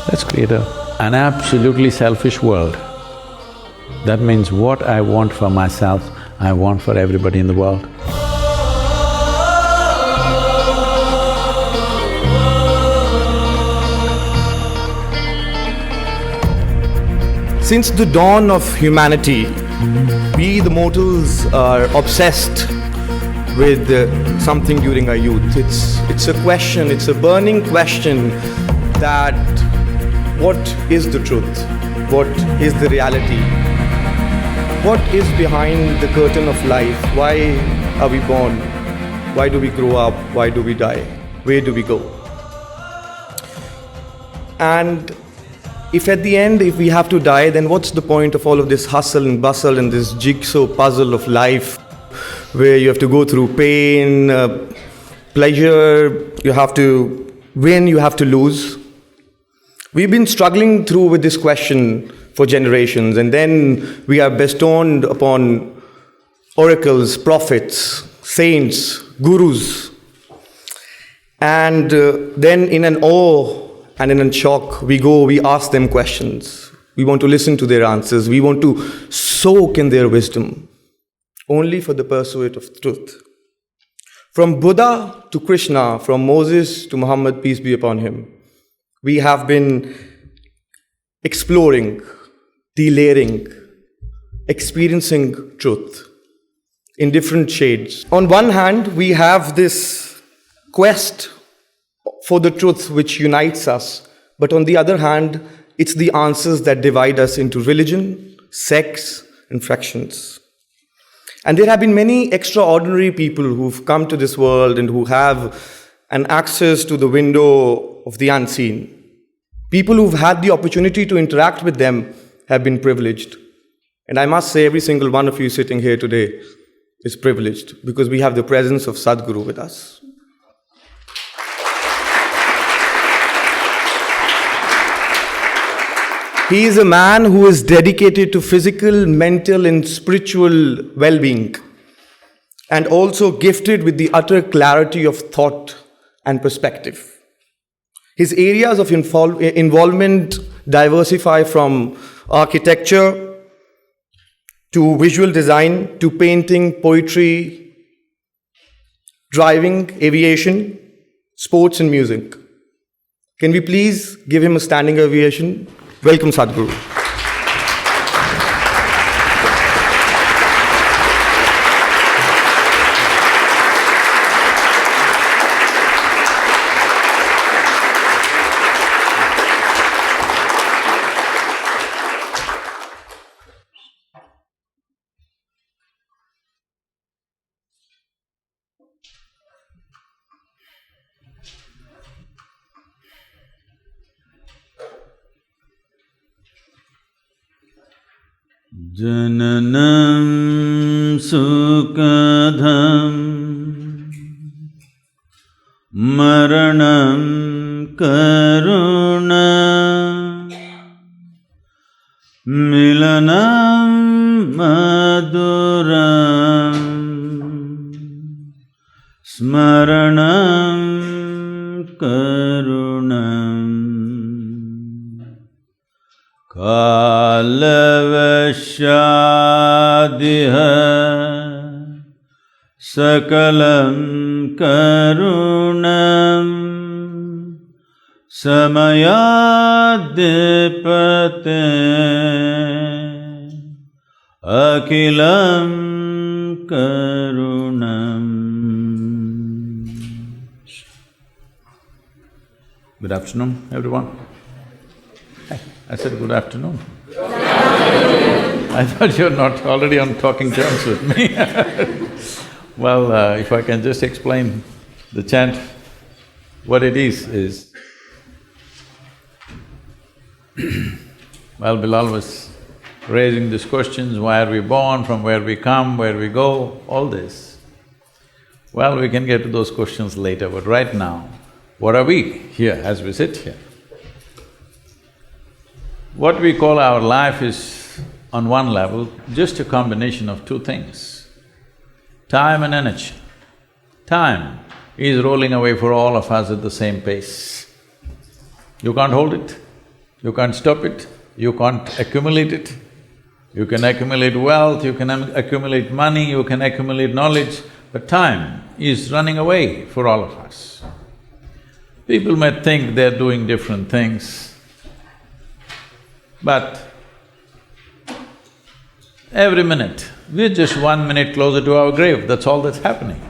Let's create an absolutely selfish world. That means what I want for myself, I want for everybody in the world. Since the dawn of humanity, we the mortals are obsessed with something during our youth. It's a question, it's a burning question that what is the truth? What is the reality? What is behind the curtain of life? Why are we born? Why do we grow up? Why do we die? Where do we go? And if at the end, if we have to die, then what's the point of all of this hustle and bustle and this jigsaw puzzle of life where you have to go through pain, pleasure, you have to win, you have to lose? We've been struggling through with this question for generations, and then we are bestowed upon oracles, prophets, saints, gurus. And then in an awe and in a shock, we ask them questions. We want to listen to their answers. We want to soak in their wisdom, only for the pursuit of truth. From Buddha to Krishna, from Moses to Muhammad, peace be upon him, we have been exploring, delayering, experiencing truth in different shades. On one hand, we have this quest for the truth which unites us, but on the other hand, it's the answers that divide us into religion, sects, and fractions. And there have been many extraordinary people who've come to this world and who have an access to the window of the unseen. People who've had the opportunity to interact with them have been privileged. And I must say, every single one of you sitting here today is privileged because we have the presence of Sadhguru with us. He is a man who is dedicated to physical, mental, and spiritual well-being, and also gifted with the utter clarity of thought and perspective. His areas of involvement diversify from architecture to visual design to painting, poetry, driving, aviation, sports, and music. Can we please give him a standing ovation? Welcome, Sadhguru. Jananam sukadham maranam karuna milanam maduram smaranam karunam kalavashadiha sakalam karunam samayadipate akilam karunam. Good afternoon, everyone. I said good afternoon. I thought you're not already on talking terms with me. Well, if I can just explain the chant, what it is well, Bilal was raising these questions, why are we born, from where we come, where we go, all this. Well, we can get to those questions later, but right now, what are we here as we sit here? What we call our life is, on one level, just a combination of two things: time and energy. Time is rolling away for all of us at the same pace. You can't hold it. You can't stop it, you can't accumulate it. You can accumulate wealth, you can accumulate money, you can accumulate knowledge, but time is running away for all of us. People may think they're doing different things, but every minute, we're just 1 minute closer to our grave, that's all that's happening.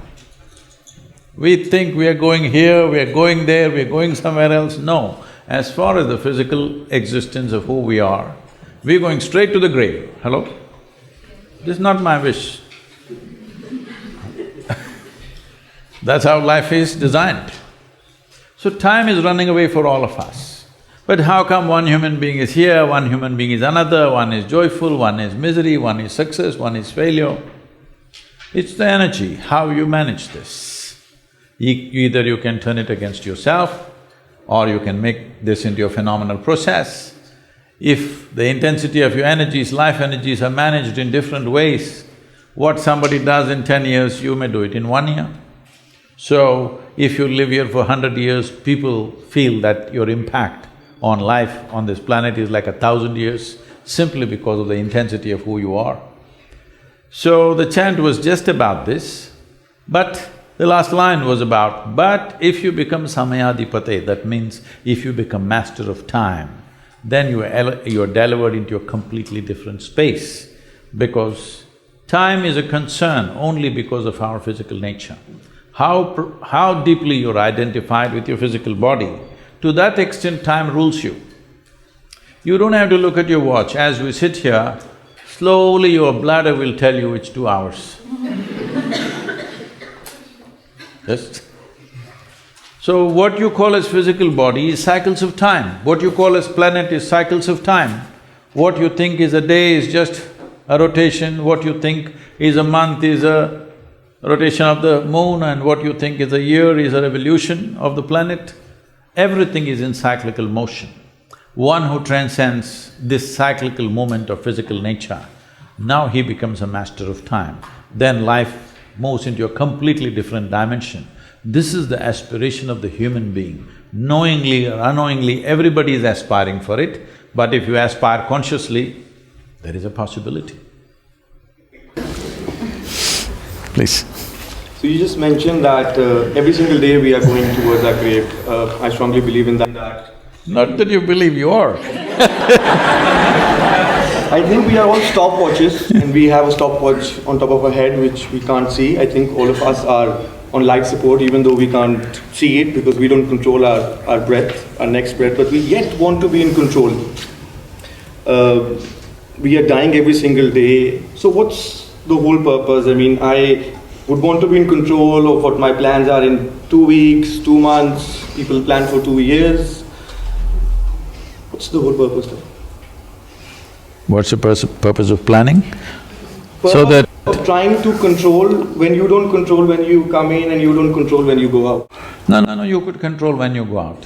We think we are going here, we are going there, we are going somewhere else. No, as far as the physical existence of who we are, we're going straight to the grave. Hello? This is not my wish. That's how life is designed. So time is running away for all of us. But how come one human being is here, one human being is another, one is joyful, one is misery, one is success, one is failure? It's the energy, how you manage this. Either you can turn it against yourself, or you can make this into a phenomenal process. If the intensity of your energies, life energies are managed in different ways, what somebody does in 10 years, you may do it in 1 year. So, if you live here for 100 years, people feel that your impact on life on this planet is like 1,000 years, simply because of the intensity of who you are. So, the chant was just about this, but the last line was about, but if you become Samayadipate, that means if you become master of time, then you are delivered into a completely different space, because time is a concern only because of our physical nature. How deeply you're identified with your physical body, to that extent time rules you. You don't have to look at your watch. As we sit here, slowly your bladder will tell you it's 2 hours. Yes? So what you call as physical body is cycles of time. What you call as planet is cycles of time. What you think is a day is just a rotation, what you think is a month is a rotation of the moon, and what you think is a year is a revolution of the planet. Everything is in cyclical motion. One who transcends this cyclical movement of physical nature, now he becomes a master of time. Then life moves into a completely different dimension. This is the aspiration of the human being. Knowingly or unknowingly, everybody is aspiring for it, but if you aspire consciously, there is a possibility. Please. So you just mentioned that every single day we are going towards our grave. I strongly believe in that. Not that you believe, you are. I think we are all stopwatches, and we have a stopwatch on top of our head which we can't see. I think all of us are on life support, even though we can't see it because we don't control our breath, our next breath, but we yet want to be in control. We are dying every single day, so what's the whole purpose? I mean, I would want to be in control of what my plans are in 2 weeks, 2 months, people plan for 2 years. What's the whole purpose then? What's the purpose of planning? So that… of trying to control when you don't control when you come in, and you don't control when you go out. No, you could control when you go out.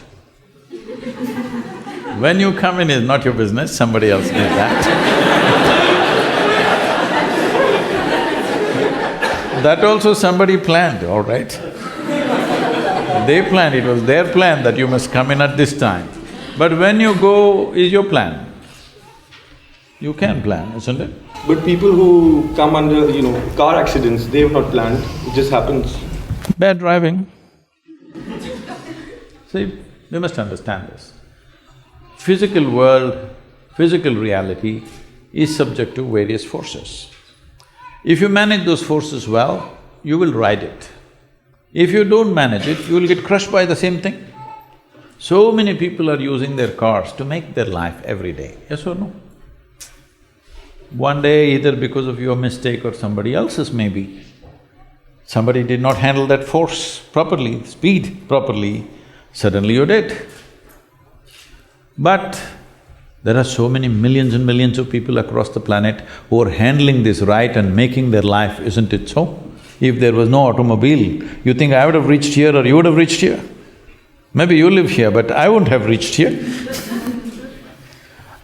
When you come in is not your business, somebody else did that. That also somebody planned, all right? They planned, it was their plan that you must come in at this time. But when you go is your plan. You can plan, isn't it? But people who come under, car accidents, they have not planned, it just happens. Bad driving. See, we must understand this. Physical world, physical reality is subject to various forces. If you manage those forces well, you will ride it. If you don't manage it, you will get crushed by the same thing. So many people are using their cars to make their life every day, yes or no? One day, either because of your mistake or somebody else's maybe, somebody did not handle that force properly, speed properly, suddenly you're dead. But there are so many millions and millions of people across the planet who are handling this right and making their life, isn't it so? If there was no automobile, you think I would have reached here or you would have reached here? Maybe you live here, but I wouldn't have reached here.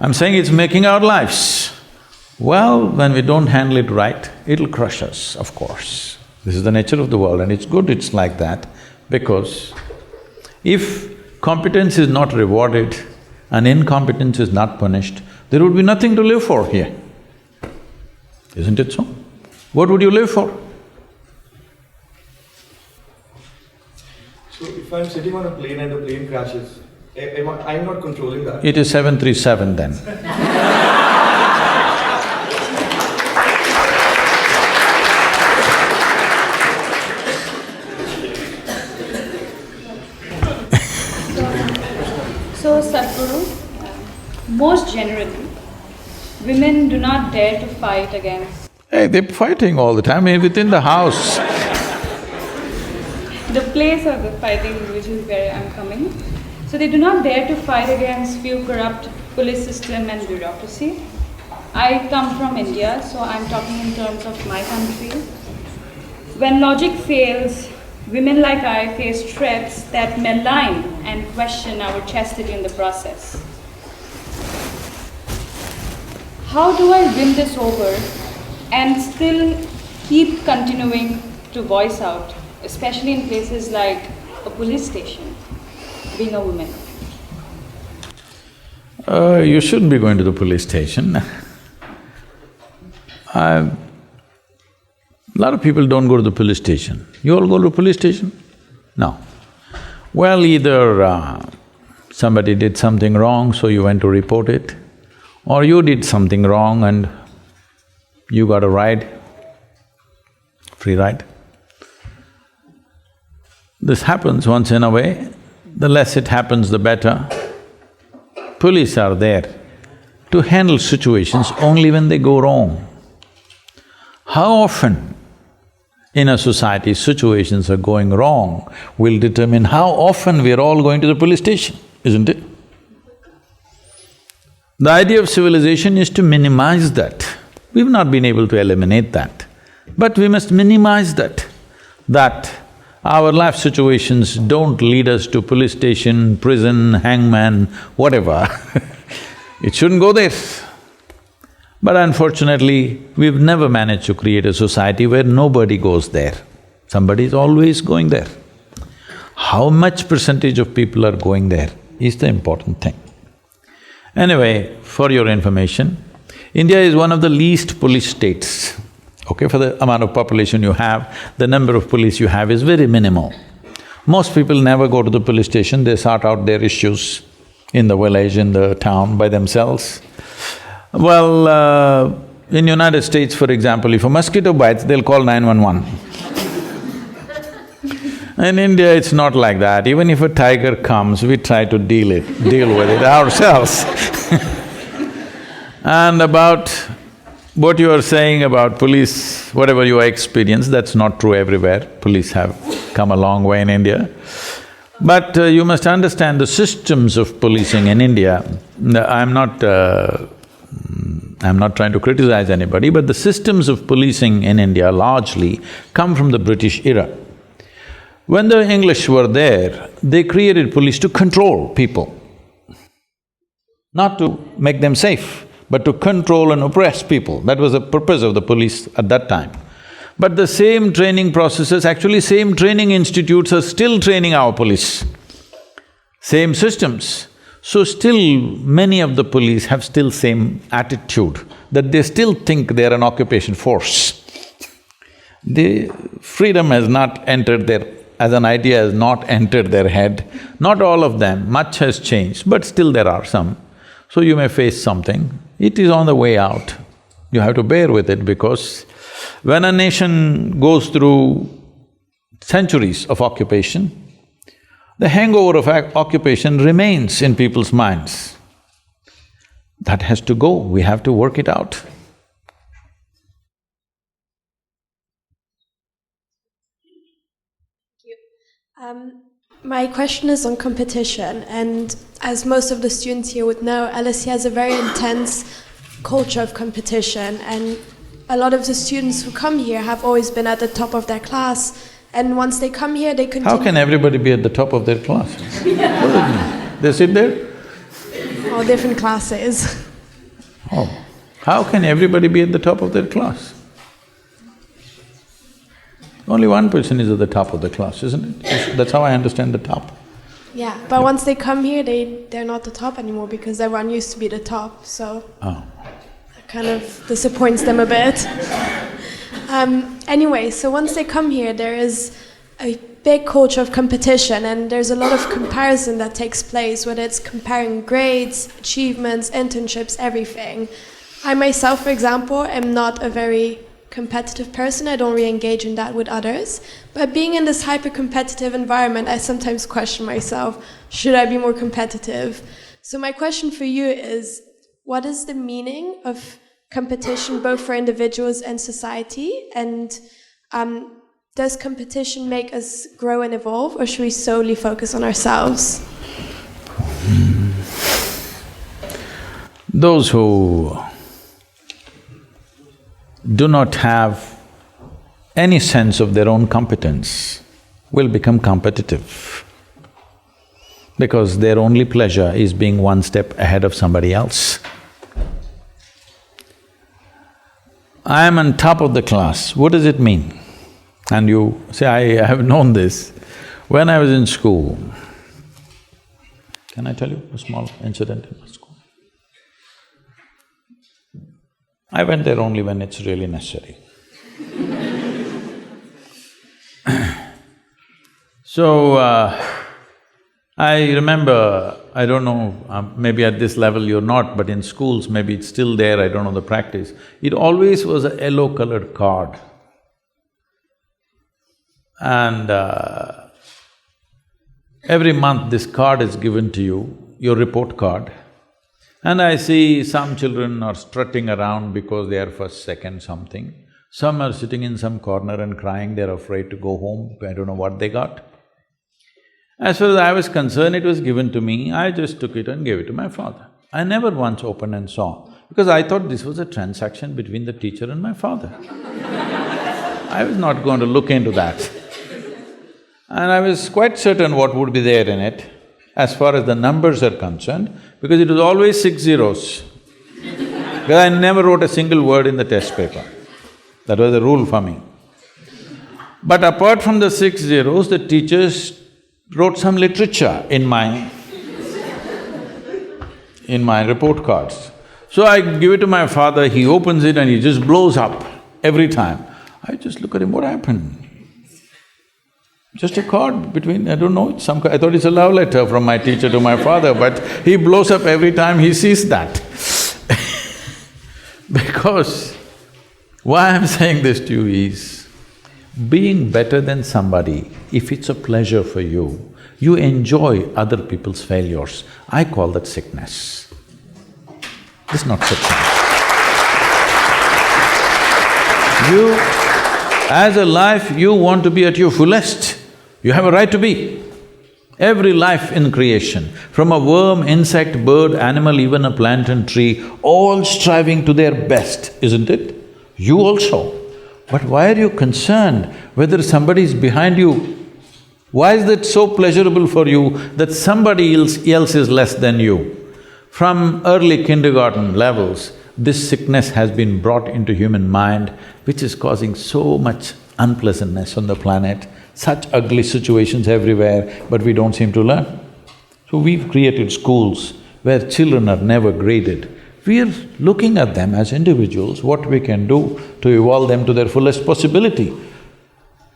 I'm saying it's making our lives. Well, when we don't handle it right, it'll crush us, of course. This is the nature of the world, and it's good it's like that, because if competence is not rewarded and incompetence is not punished, there would be nothing to live for here. Isn't it so? What would you live for? So if I'm sitting on a plane and the plane crashes, I'm not controlling that. It is 737 then. So, Sadhguru, most generally, women do not dare to fight against… Hey, they're fighting all the time, within the house. the place of the fighting, which is where I'm coming. So they do not dare to fight against few corrupt police system and bureaucracy. I come from India, so I'm talking in terms of my country. When logic fails, women like I face threats that malign and question our chastity in the process. How do I win this over and still keep continuing to voice out, especially in places like a police station, being a woman? You shouldn't be going to the police station. A lot of people don't go to the police station. You all go to the police station? No. Well, either somebody did something wrong, so you went to report it, or you did something wrong and you got a ride, free ride. This happens once in a way. The less it happens, the better. Police are there to handle situations only when they go wrong. How often in a society situations are going wrong will determine how often we're all going to the police station, isn't it? The idea of civilization is to minimize that. We've not been able to eliminate that, but we must minimize that our life situations don't lead us to police station, prison, hangman, whatever. It shouldn't go there. But unfortunately, we've never managed to create a society where nobody goes there. Somebody is always going there. How much percentage of people are going there is the important thing. Anyway, for your information, India is one of the least police states. Okay, for the amount of population you have, the number of police you have is very minimal. Most people never go to the police station, they sort out their issues in the village, in the town by themselves. Well, in United States, for example, if a mosquito bites, they'll call 911. In India, it's not like that. Even if a tiger comes, we try to deal with it ourselves. And about what you are saying about police, whatever you experience, that's not true everywhere. Police have come a long way in India. But you must understand the systems of policing in India. I'm not trying to criticize anybody, but the systems of policing in India largely come from the British era. When the English were there, they created police to control people, not to make them safe, but to control and oppress people. That was the purpose of the police at that time. But the same training processes, actually same training institutes are still training our police, same systems. So still many of the police have still same attitude, that they still think they're an occupation force. The freedom has not entered as an idea has not entered their head. Not all of them, much has changed, but still there are some. So you may face something, it is on the way out. You have to bear with it because when a nation goes through centuries of occupation, the hangover of occupation remains in people's minds. That has to go, we have to work it out. My question is on competition, and as most of the students here would know, LSE has a very intense culture of competition, and a lot of the students who come here have always been at the top of their class, and once they come here, they continue… How can everybody be at the top of their class? They sit there? All different classes. Oh, how can everybody be at the top of their class? Only one person is at the top of the class, isn't it? That's how I understand the top. Yeah, but once they come here, they're not the top anymore because everyone used to be the top, so that kind of disappoints them a bit. Anyway, so once they come here, there is a big culture of competition, and there's a lot of comparison that takes place, whether it's comparing grades, achievements, internships, everything. I myself, for example, am not a very competitive person. I don't really engage in that with others. But being in this hyper-competitive environment, I sometimes question myself, should I be more competitive? So my question for you is, what is the meaning of competition both for individuals and society? And does competition make us grow and evolve, or should we solely focus on ourselves? Those who do not have any sense of their own competence will become competitive because their only pleasure is being one step ahead of somebody else. I am on top of the class, what does it mean? And you say, I have known this. When I was in school, can I tell you a small incident in my school? I went there only when it's really necessary. So, I remember, I don't know, maybe at this level you're not, but in schools maybe it's still there, I don't know the practice. It always was a yellow-colored card. And every month this card is given to you, your report card. And I see some children are strutting around because they are first, second, something. Some are sitting in some corner and crying, they're afraid to go home, I don't know what they got. As far as I was concerned, it was given to me, I just took it and gave it to my father. I never once opened and saw, because I thought this was a transaction between the teacher and my father. I was not going to look into that. And I was quite certain what would be there in it, as far as the numbers are concerned, because it was always 6 zeros. Because I never wrote a single word in the test paper. That was the rule for me. But apart from the 6 zeros, the teachers wrote some literature in my report cards. So I give it to my father, he opens it and he just blows up every time. I just look at him, what happened? Just a card between… I don't know, it's some… I thought it's a love letter from my teacher to my father, but he blows up every time he sees that. Because why I'm saying this to you is, being better than somebody, if it's a pleasure for you, you enjoy other people's failures. I call that sickness. It's not sickness. You, as a life, you want to be at your fullest. You have a right to be. Every life in creation, from a worm, insect, bird, animal, even a plant and tree, all striving to their best, isn't it? You also. But why are you concerned whether somebody is behind you? Why is that so pleasurable for you that somebody else is less than you? From early kindergarten levels, this sickness has been brought into human mind, which is causing so much unpleasantness on the planet, such ugly situations everywhere, but we don't seem to learn. So we've created schools where children are never graded. We're looking at them as individuals, what we can do to evolve them to their fullest possibility.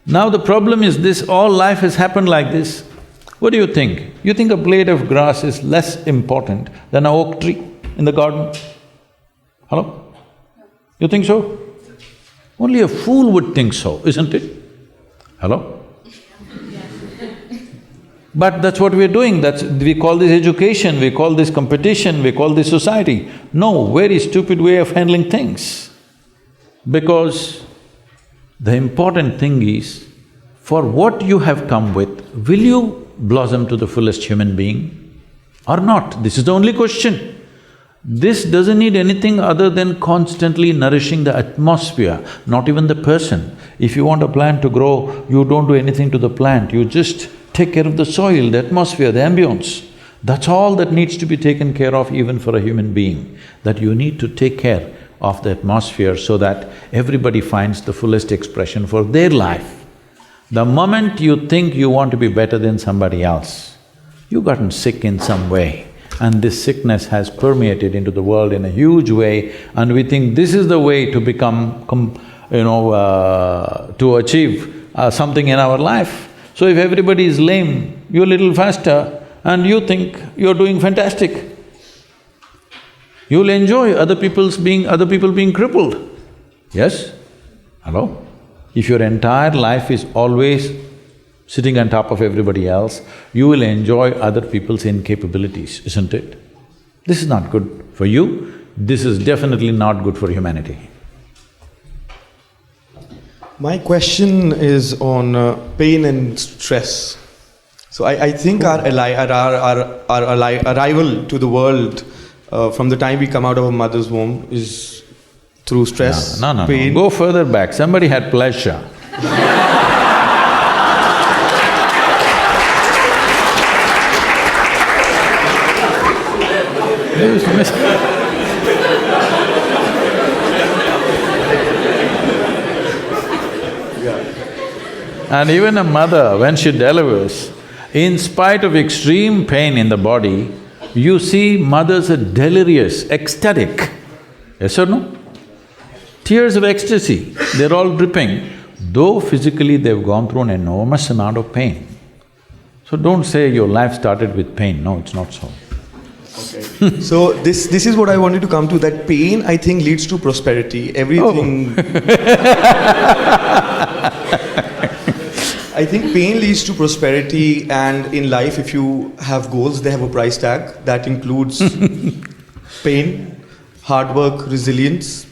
Now the problem is this, all life has happened like this. What do you think? You think a blade of grass is less important than an oak tree in the garden? Hello? You think so? Only a fool would think so, isn't it? Hello? But that's what we're doing, we call this education, we call this competition, we call this society. No, very stupid way of handling things. Because the important thing is, for what you have come with, will you blossom to the fullest human being or not? This is the only question. This doesn't need anything other than constantly nourishing the atmosphere, not even the person. If you want a plant to grow, you don't do anything to the plant, you just take care of the soil, the atmosphere, the ambience. That's all that needs to be taken care of even for a human being, that you need to take care of the atmosphere so that everybody finds the fullest expression for their life. The moment you think you want to be better than somebody else, You've gotten sick in some way, and this sickness has permeated into the world in a huge way, and we think this is the way to to achieve something in our life. So if everybody is lame, you're a little faster and you think you're doing fantastic. You'll enjoy other people being crippled. Yes? Hello? If your entire life is always sitting on top of everybody else, you will enjoy other people's incapabilities, isn't it? This is not good for you, this is definitely not good for humanity. My question is on pain and stress. So I think our arrival to the world from the time we come out of a mother's womb is through stress, pain. No. Go further back. Somebody had pleasure. And even a mother, when she delivers, in spite of extreme pain in the body, you see mothers are delirious, ecstatic. Yes or no? Tears of ecstasy, they're all dripping, though physically they've gone through an enormous amount of pain. So don't say your life started with pain, no, it's not so. Okay. So this is what I wanted to come to, that pain I think leads to prosperity, everything… I think pain leads to prosperity, and in life if you have goals, they have a price tag that includes pain, hard work, resilience.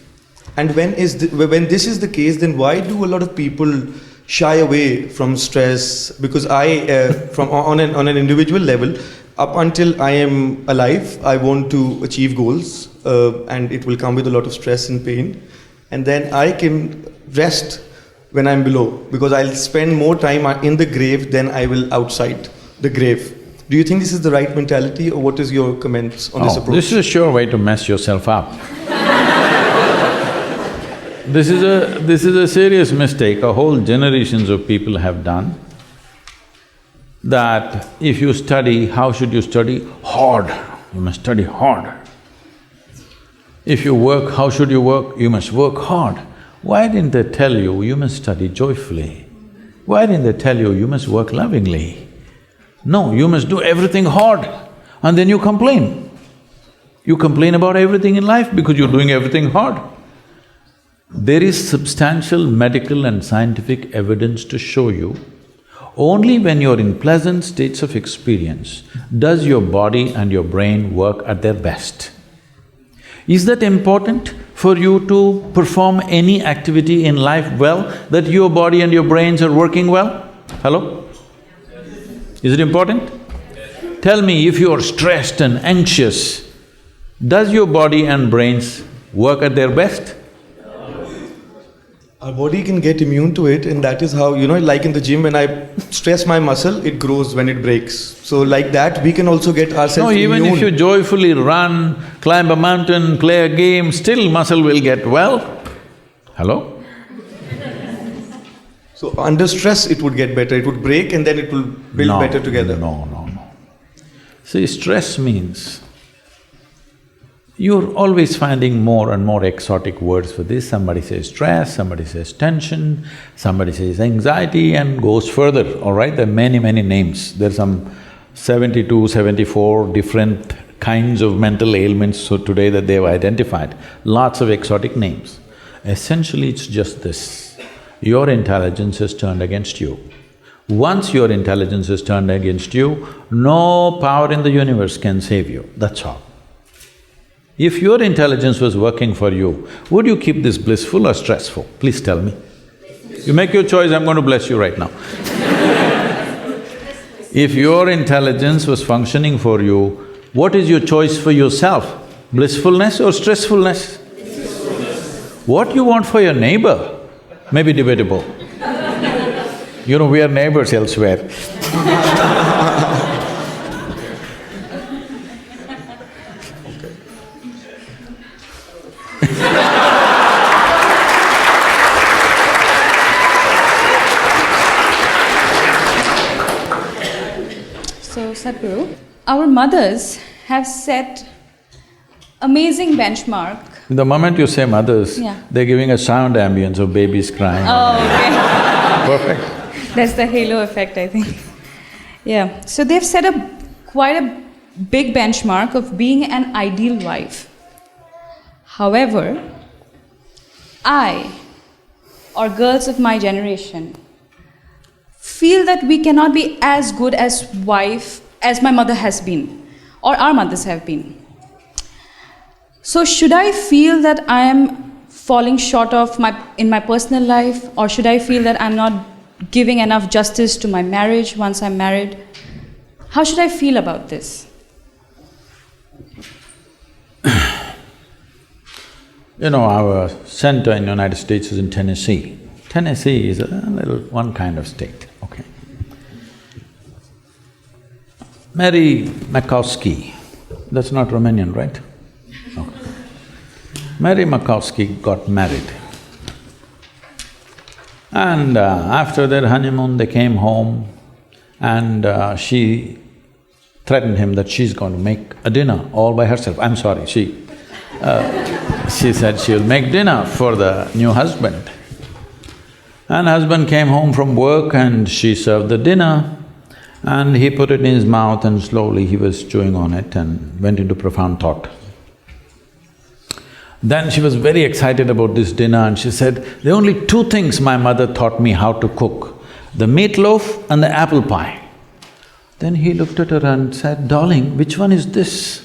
And when this is the case, then why do a lot of people shy away from stress? Because on an individual level, up until I am alive, I want to achieve goals, and it will come with a lot of stress and pain. And then I can rest when I'm below, because I'll spend more time in the grave than I will outside the grave. Do you think this is the right mentality, or what is your comments on this approach? This is a sure way to mess yourself up. This is a serious mistake a whole generations of people have done, that if you study, how should you study? Hard, you must study hard. If you work, how should you work? You must work hard. Why didn't they tell you, you must study joyfully? Why didn't they tell you, you must work lovingly? No, you must do everything hard, and then you complain. You complain about everything in life because you're doing everything hard. There is substantial medical and scientific evidence to show you, only when you're in pleasant states of experience does your body and your brain work at their best. Is that important for you to perform any activity in life well, that your body and your brains are working well? Hello? Is it important? Tell me, if you're stressed and anxious, does your body and brains work at their best? Our body can get immune to it, and that is how, like in the gym, when I stress my muscle, it grows when it breaks. So like that, we can also get ourselves immune. No, even if you joyfully run, climb a mountain, play a game, still muscle will get well. Hello? So under stress, it would get better, it would break and then it will build better together. No. See, stress means you're always finding more and more exotic words for this. Somebody says stress, somebody says tension, somebody says anxiety, and goes further, all right? There are many names. There's some 72, 74 different kinds of mental ailments so today that they've identified. Lots of exotic names. Essentially, it's just this: your intelligence is turned against you. Once your intelligence is turned against you, no power in the universe can save you, that's all. If your intelligence was working for you, would you keep this blissful or stressful? Please tell me. You make your choice, I'm going to bless you right now. If your intelligence was functioning for you, what is your choice for yourself? Blissfulness or stressfulness? What you want for your neighbor may be debatable. We are neighbors elsewhere. Sadhguru, our mothers have set amazing benchmark. The moment you say mothers, Yeah. they're giving a sound ambience of babies crying. Oh, okay. Perfect. That's the halo effect, I think. Yeah. So they've set quite a big benchmark of being an ideal wife. However, I, or girls of my generation, feel that we cannot be as good as wife as my mother has been, or our mothers have been. So should I feel that I am falling short of in my personal life, or should I feel that I'm not giving enough justice to my marriage once I'm married? How should I feel about this? You know, our center in the United States is in Tennessee. Tennessee is a little one kind of state, okay. Mary Makowski, that's not Romanian, right? Okay. Mary Makowski got married. And after their honeymoon, they came home and she threatened him that she's going to make a dinner all by herself. I'm sorry, she said she'll make dinner for the new husband. And husband came home from work and she served the dinner and he put it in his mouth and slowly he was chewing on it and went into profound thought. Then she was very excited about this dinner and she said, there are only two things my mother taught me how to cook, the meatloaf and the apple pie. Then he looked at her and said, darling, which one is this?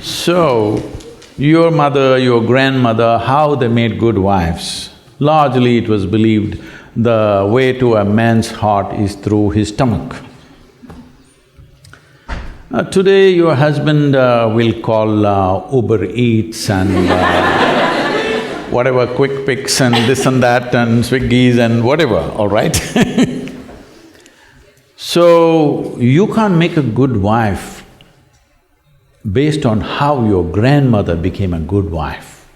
So, your mother, your grandmother, how they made good wives? Largely it was believed the way to a man's heart is through his stomach. Today your husband will call Uber Eats and whatever, Quick Picks and this and that and Swiggies and whatever, all right? So, you can't make a good wife based on how your grandmother became a good wife.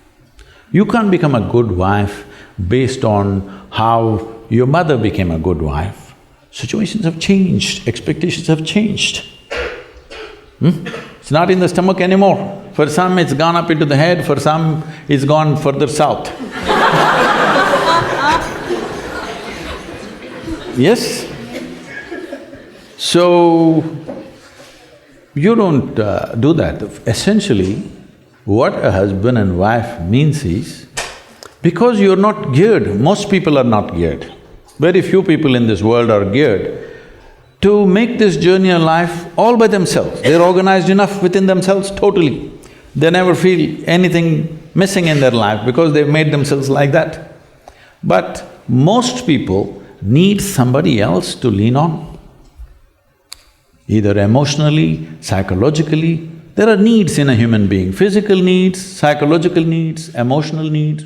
You can't become a good wife based on how your mother became a good wife. Situations have changed, expectations have changed. It's not in the stomach anymore. For some, it's gone up into the head, for some, it's gone further south. Yes? So, you don't do that. Essentially, what a husband and wife means is, because you're not geared, most people are not geared, very few people in this world are geared to make this journey of life all by themselves. They're organized enough within themselves totally. They never feel anything missing in their life because they've made themselves like that. But most people need somebody else to lean on. Either emotionally, psychologically, there are needs in a human being, physical needs, psychological needs, emotional needs,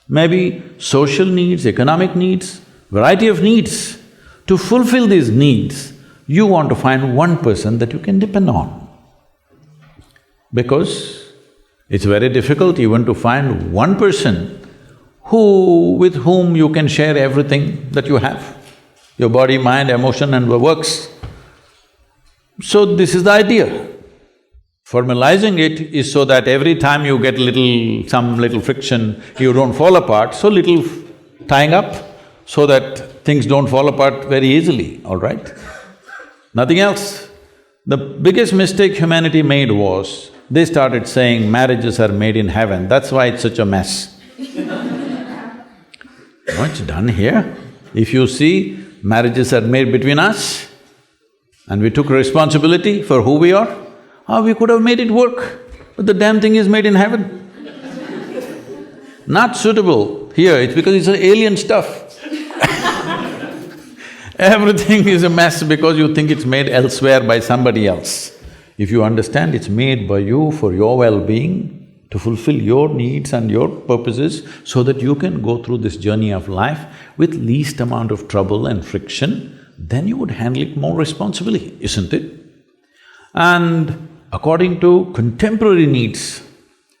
maybe social needs, economic needs, variety of needs. To fulfill these needs, you want to find one person that you can depend on. Because it's very difficult even to find one person with whom you can share everything that you have, your body, mind, emotion and works. So this is the idea. Formalizing it is so that every time you get some little friction, you don't fall apart, so little tying up so that things don't fall apart very easily, all right? Nothing else. The biggest mistake humanity made was, they started saying marriages are made in heaven, that's why it's such a mess. No, it's done here. If you see, marriages are made between us and we took responsibility for who we are, we could have made it work, but the damn thing is made in heaven. Not suitable here, it's because it's alien stuff. Everything is a mess because you think it's made elsewhere by somebody else. If you understand it's made by you for your well-being, to fulfill your needs and your purposes so that you can go through this journey of life with least amount of trouble and friction, then you would handle it more responsibly, isn't it? And according to contemporary needs,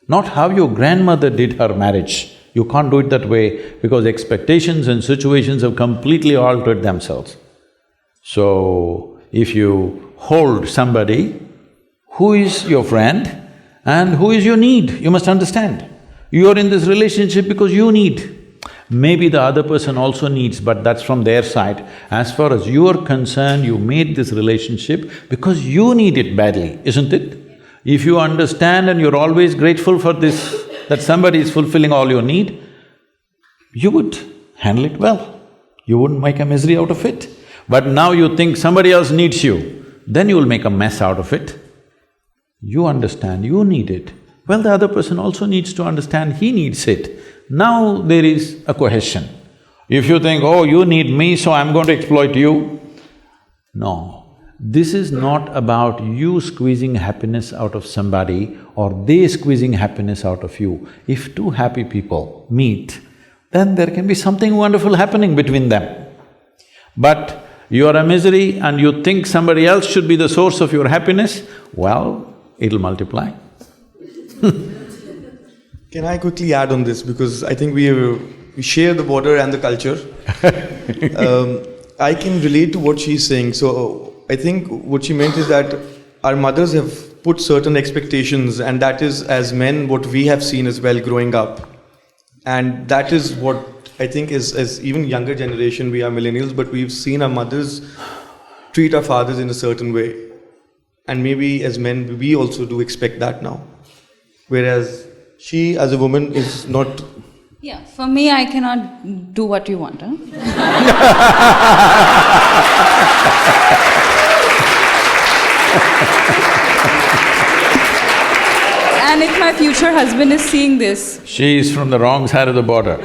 not how your grandmother did her marriage, You can't do it that way because expectations and situations have completely altered themselves. So, if you hold somebody who is your friend and who is your need, you must understand. You are in this relationship because you need. Maybe the other person also needs, but that's from their side. As far as you are concerned, you made this relationship because you need it badly, isn't it? If you understand and you're always grateful for this, that somebody is fulfilling all your need, you would handle it well. You wouldn't make a misery out of it. But now you think somebody else needs you, then you will make a mess out of it. You understand, you need it. Well, the other person also needs to understand he needs it. Now there is a cohesion. If you think, oh, you need me, so I'm going to exploit you. No. This is not about you squeezing happiness out of somebody or they squeezing happiness out of you. If two happy people meet, then there can be something wonderful happening between them. But you are a misery and you think somebody else should be the source of your happiness, well, it'll multiply. Can I quickly add on this, because I think we share the border and the culture. I can relate to what she's saying. So I think what she meant is that our mothers have put certain expectations, and that is, as men, what we have seen as well growing up. And that is what I think is, as even younger generation, we are millennials, but we've seen our mothers treat our fathers in a certain way. And maybe as men, we also do expect that now. Whereas she, as a woman, is not… Yeah, for me, I cannot do what you want, huh? And if my future husband is seeing this… She is from the wrong side of the border.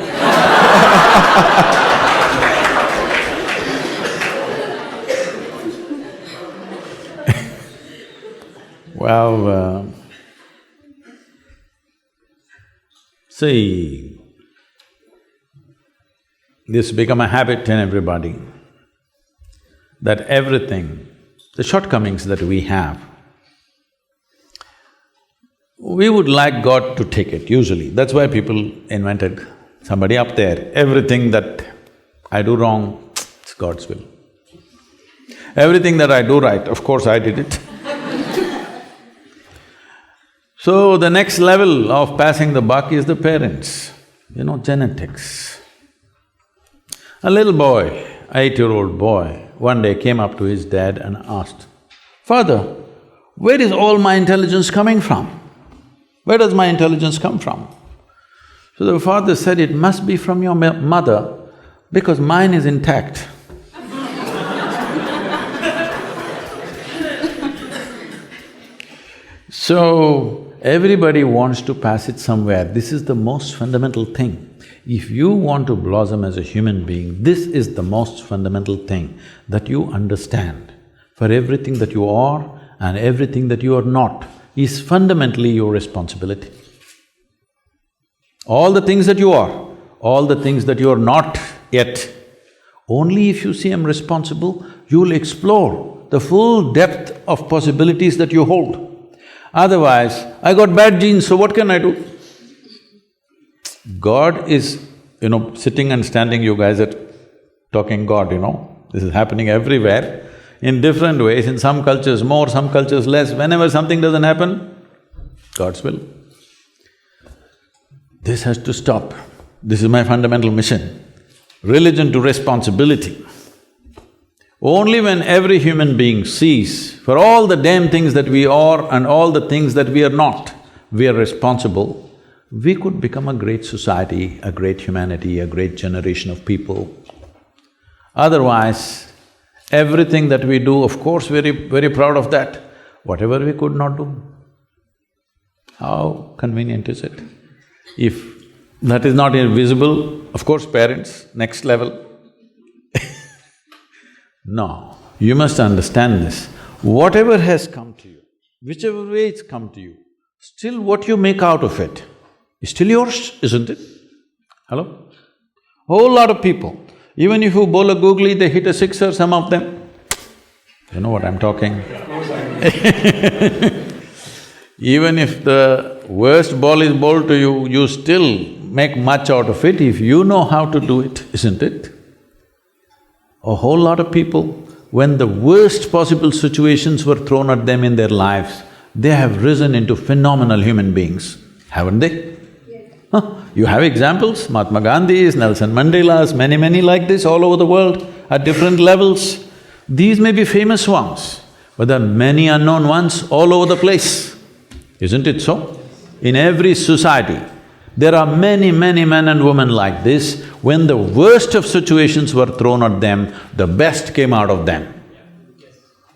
Well, see, this become a habit in everybody, that everything, the shortcomings that we have, we would like God to take it, usually. That's why people invented somebody up there. Everything that I do wrong, it's God's will. Everything that I do right, of course I did it. So the next level of passing the buck is the parents, genetics. A little boy, 8-year-old boy, one day came up to his dad and asked, "Father, where is all my intelligence coming from? Where does my intelligence come from?" So the father said, "It must be from your mother, because mine is intact." So, everybody wants to pass it somewhere. This is the most fundamental thing. If you want to blossom as a human being, this is the most fundamental thing, that you understand. For everything that you are and everything that you are not is fundamentally your responsibility. All the things that you are, all the things that you are not yet, only if you say I'm responsible, you'll explore the full depth of possibilities that you hold. Otherwise, I got bad genes, so what can I do? God is, sitting and standing, you guys are talking God, this is happening everywhere, in different ways, in some cultures more, some cultures less. Whenever something doesn't happen, God's will. This has to stop. This is my fundamental mission. Religion to responsibility. Only when every human being sees, for all the damn things that we are and all the things that we are not, we are responsible, we could become a great society, a great humanity, a great generation of people. Otherwise, everything that we do, of course, very proud of that. Whatever we could not do, how convenient is it? If that is not invisible, of course parents, next level. No, you must understand this. Whatever has come to you, whichever way it's come to you, still what you make out of it is still yours, isn't it? Hello? Whole lot of people, even if you bowl a googly, they hit a sixer, some of them. You know what I'm talking? Even if the worst ball is bowled to you, you still make much out of it if you know how to do it, isn't it? A whole lot of people, when the worst possible situations were thrown at them in their lives, they have risen into phenomenal human beings, haven't they? Yes. Huh? You have examples, Mahatma Gandhi's, Nelson Mandela's, many like this all over the world at different levels. These may be famous ones, but there are many unknown ones all over the place, isn't it so? In every society, there are many men and women like this. When the worst of situations were thrown at them, the best came out of them.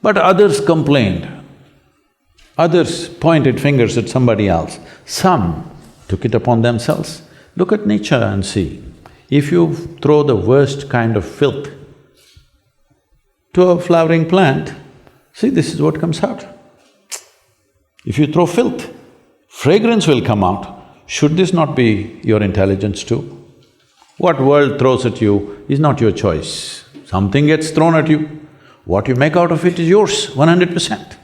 But others complained, others pointed fingers at somebody else, some took it upon themselves. Look at nature and see, if you throw the worst kind of filth to a flowering plant, see, this is what comes out. If you throw filth, fragrance will come out. Should this not be your intelligence too? What world throws at you is not your choice. Something gets thrown at you. What you make out of it is yours, 100%.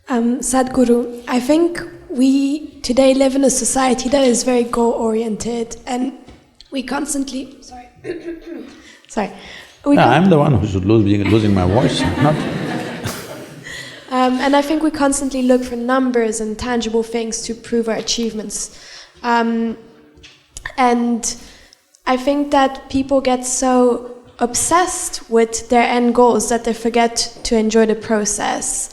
Sadhguru, I think we today live in a society that is very goal-oriented, and we constantly… sorry. I'm the one who's losing my voice, not… And I think we constantly look for numbers and tangible things to prove our achievements. And I think that people get so obsessed with their end goals that they forget to enjoy the process.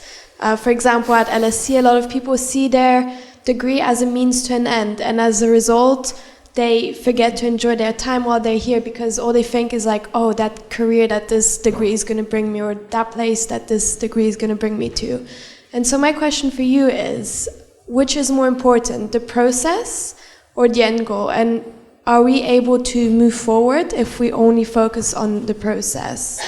For example, at LSE, a lot of people see their degree as a means to an end, and as a result, they forget to enjoy their time while they're here because all they think is like, oh, that career that this degree is going to bring me, or that place that this degree is going to bring me to. And so my question for you is, which is more important, the process or the end goal? And are we able to move forward if we only focus on the process?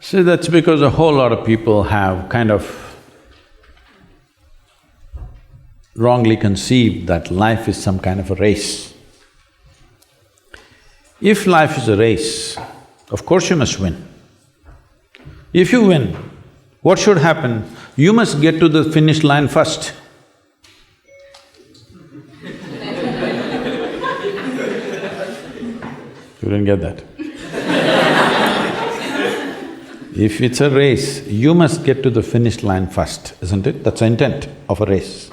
See, that's because a whole lot of people have kind of wrongly conceived that life is some kind of a race. If life is a race, of course you must win. If you win, what should happen? You must get to the finish line first. You didn't get that? If it's a race, you must get to the finish line first, isn't it? That's the intent of a race.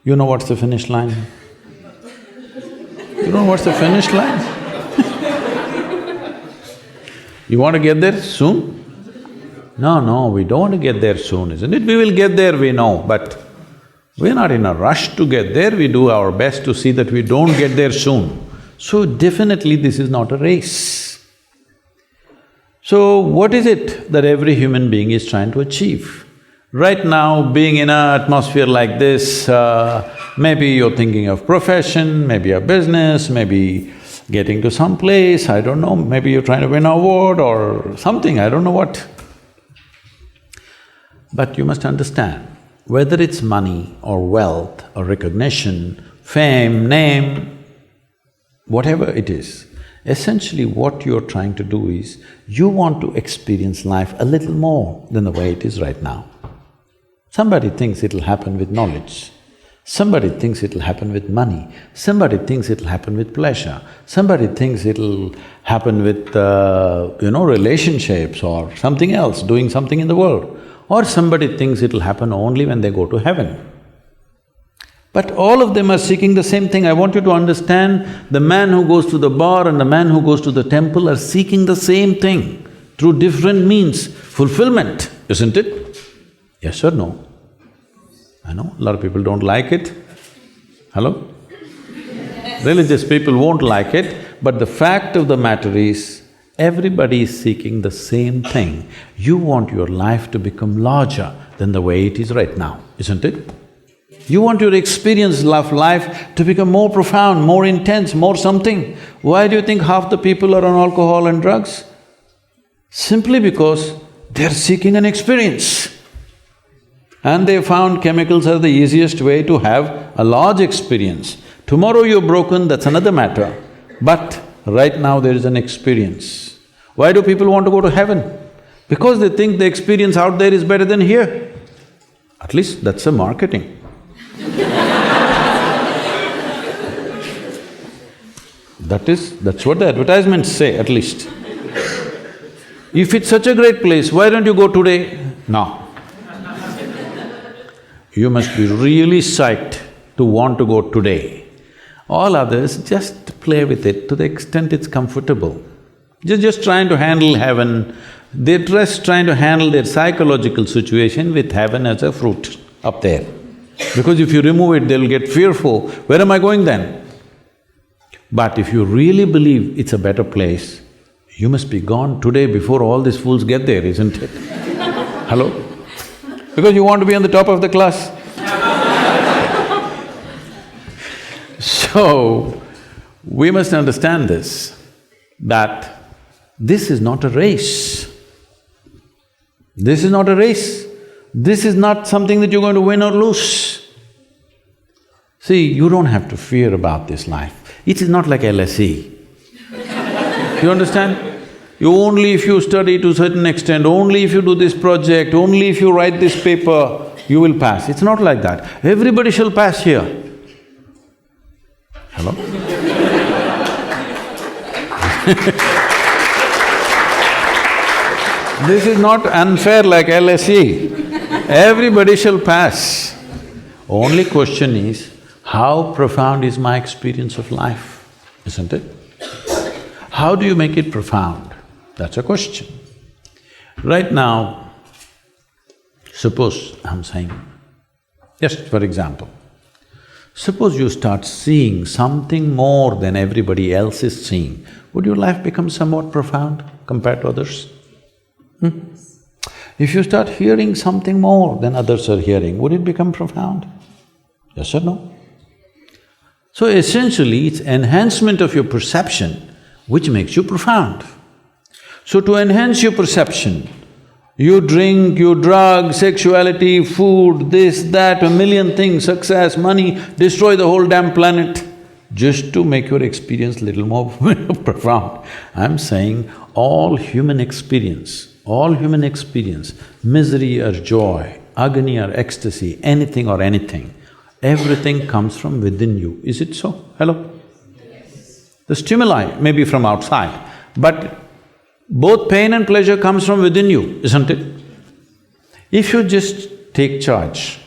You know what's the finish line? You know what's the finish line? You want to get there soon? No, we don't want to get there soon, isn't it? We will get there, we know, but we're not in a rush to get there, we do our best to see that we don't get there soon. So definitely this is not a race. So what is it that every human being is trying to achieve? Right now, being in an atmosphere like this, maybe you're thinking of profession, maybe a business, maybe getting to some place, I don't know, maybe you're trying to win an award or something, I don't know what. But you must understand, whether it's money or wealth or recognition, fame, name, whatever it is, essentially what you're trying to do is, you want to experience life a little more than the way it is right now. Somebody thinks it'll happen with knowledge, somebody thinks it'll happen with money, somebody thinks it'll happen with pleasure, somebody thinks it'll happen with, relationships or something else, doing something in the world, or somebody thinks it'll happen only when they go to heaven. But all of them are seeking the same thing. I want you to understand, the man who goes to the bar and the man who goes to the temple are seeking the same thing through different means, fulfillment, isn't it? Yes or no? I know, a lot of people don't like it. Hello? Religious people won't like it, but the fact of the matter is, everybody is seeking the same thing. You want your life to become larger than the way it is right now, isn't it? You want your experience of life to become more profound, more intense, more something. Why do you think half the people are on alcohol and drugs? Simply because they're seeking an experience. And they found chemicals are the easiest way to have a large experience. Tomorrow you're broken, that's another matter. But right now there is an experience. Why do people want to go to heaven? Because they think the experience out there is better than here. At least that's a marketing. That's what the advertisements say, at least. If it's such a great place, why don't you go today? No. You must be really psyched to want to go today. All others, just play with it to the extent it's comfortable. You're just trying to handle heaven, they're just trying to handle their psychological situation with heaven as a fruit up there. Because if you remove it, they'll get fearful, where am I going then? But if you really believe it's a better place, you must be gone today before all these fools get there, isn't it? Hello? Because you want to be on the top of the class. So, we must understand this, that this is not a race. This is not a race. This is not something that you're going to win or lose. See, you don't have to fear about this life. It is not like LSE. You understand? Only if you study to a certain extent, only if you do this project, only if you write this paper, you will pass. It's not like that. Everybody shall pass here. Hello? This is not unfair like LSE. Everybody shall pass. Only question is, how profound is my experience of life, isn't it? How do you make it profound? That's a question. Right now, suppose I'm saying, just for example, suppose you start seeing something more than everybody else is seeing, would your life become somewhat profound compared to others? If you start hearing something more than others are hearing, would it become profound? Yes or no? So essentially, it's enhancement of your perception which makes you profound. So to enhance your perception, you drink, you drug, sexuality, food, this, that, a million things, success, money, destroy the whole damn planet just to make your experience little more profound. I'm saying all human experience, misery or joy, agony or ecstasy, anything or anything, everything comes from within you. Is it so? Hello? Yes. The stimuli may be from outside, but both pain and pleasure comes from within you, isn't it? If you just take charge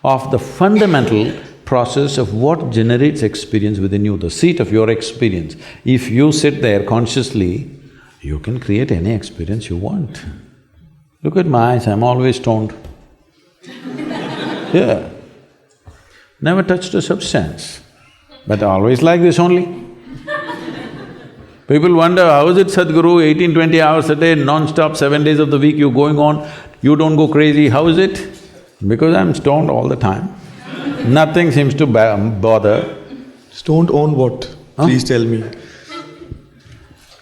of the fundamental process of what generates experience within you, the seat of your experience, if you sit there consciously, you can create any experience you want. Look at my eyes, I'm always stoned. Yeah. Never touched a substance, but always like this only. People wonder, how is it Sadhguru, 18-20 hours a day, non-stop, 7 days of the week you're going on, you don't go crazy, how is it? Because I'm stoned all the time. Nothing seems to bother. Stoned on what? Please tell me.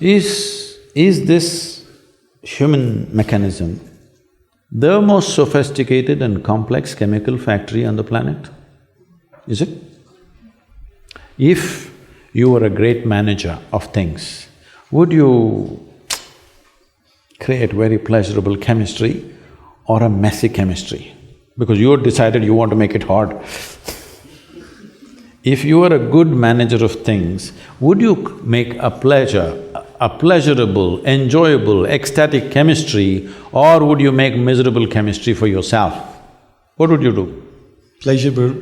Is this human mechanism the most sophisticated and complex chemical factory on the planet? Is it? If you were a great manager of things, would you create very pleasurable chemistry or a messy chemistry? Because you decided you want to make it hard. If you were a good manager of things, would you make a pleasurable, enjoyable, ecstatic chemistry, or would you make miserable chemistry for yourself? What would you do? Pleasurable,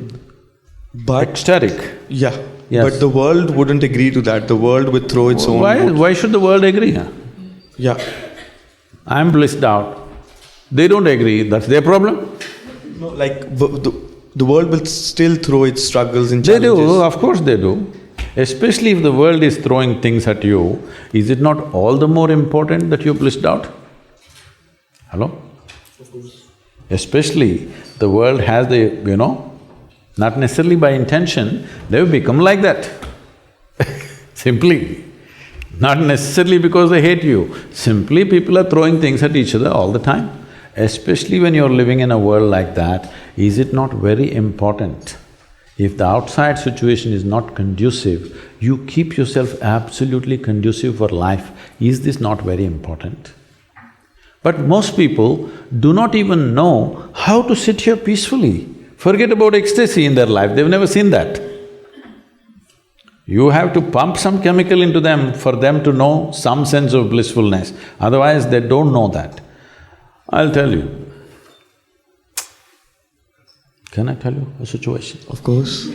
but… Ecstatic. Yeah, Yes. but the world wouldn't agree to that. The world would throw its own… Why should the world agree? Yeah. I'm blissed out. They don't agree, that's their problem. No, like the world will still throw its struggles and They challenges. do, of course they do. Especially if the world is throwing things at you, is it not all the more important that you're blissed out? Hello? Of course. Especially the world has not necessarily by intention, they've become like that. Simply. Not necessarily because they hate you, simply people are throwing things at each other all the time. Especially when you're living in a world like that, is it not very important? If the outside situation is not conducive, you keep yourself absolutely conducive for life. Is this not very important? But most people do not even know how to sit here peacefully. Forget about ecstasy in their life, they've never seen that. You have to pump some chemical into them for them to know some sense of blissfulness, otherwise they don't know that. I'll tell you. Can I tell you a situation? Of course.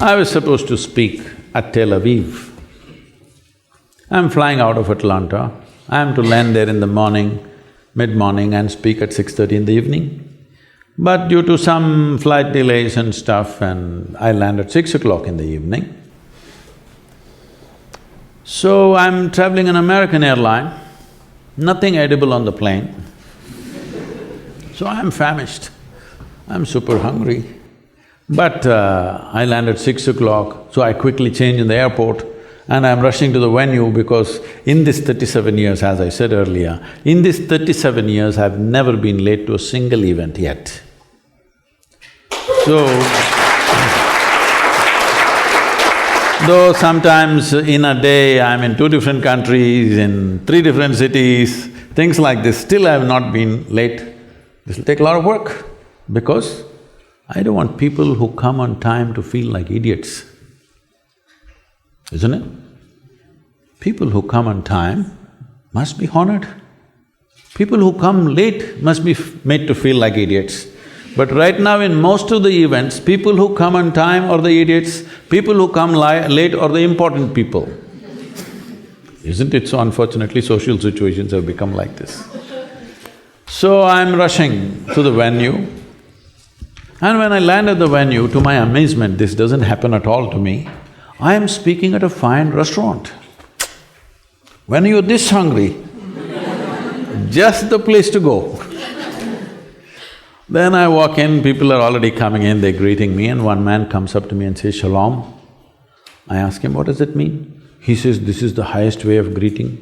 I was supposed to speak at Tel Aviv. I'm flying out of Atlanta. I am to land there in the morning, mid-morning and speak at 6:30 in the evening. But due to some flight delays and stuff, and I land at 6 o'clock in the evening. So I'm traveling an American airline, nothing edible on the plane. So I'm famished, I'm super hungry. But I land at 6 o'clock, so I quickly change in the airport and I'm rushing to the venue because in this 37 years, as I said earlier, in this 37 years, I've never been late to a single event yet. So, though sometimes in a day I'm in 2 different countries, in 3 different cities, things like this, still I have not been late. This will take a lot of work because I don't want people who come on time to feel like idiots, isn't it? People who come on time must be honored. People who come late must be made to feel like idiots. But right now in most of the events, people who come on time are the idiots, people who come late are the important people. Isn't it so? Unfortunately, social situations have become like this. So I'm rushing to the venue, and when I land at the venue, to my amazement, this doesn't happen at all to me, I am speaking at a fine restaurant. When you're this hungry, just the place to go. Then I walk in, people are already coming in, they're greeting me, and one man comes up to me and says, "Shalom." I ask him, "What does it mean?" He says, "This is the highest way of greeting."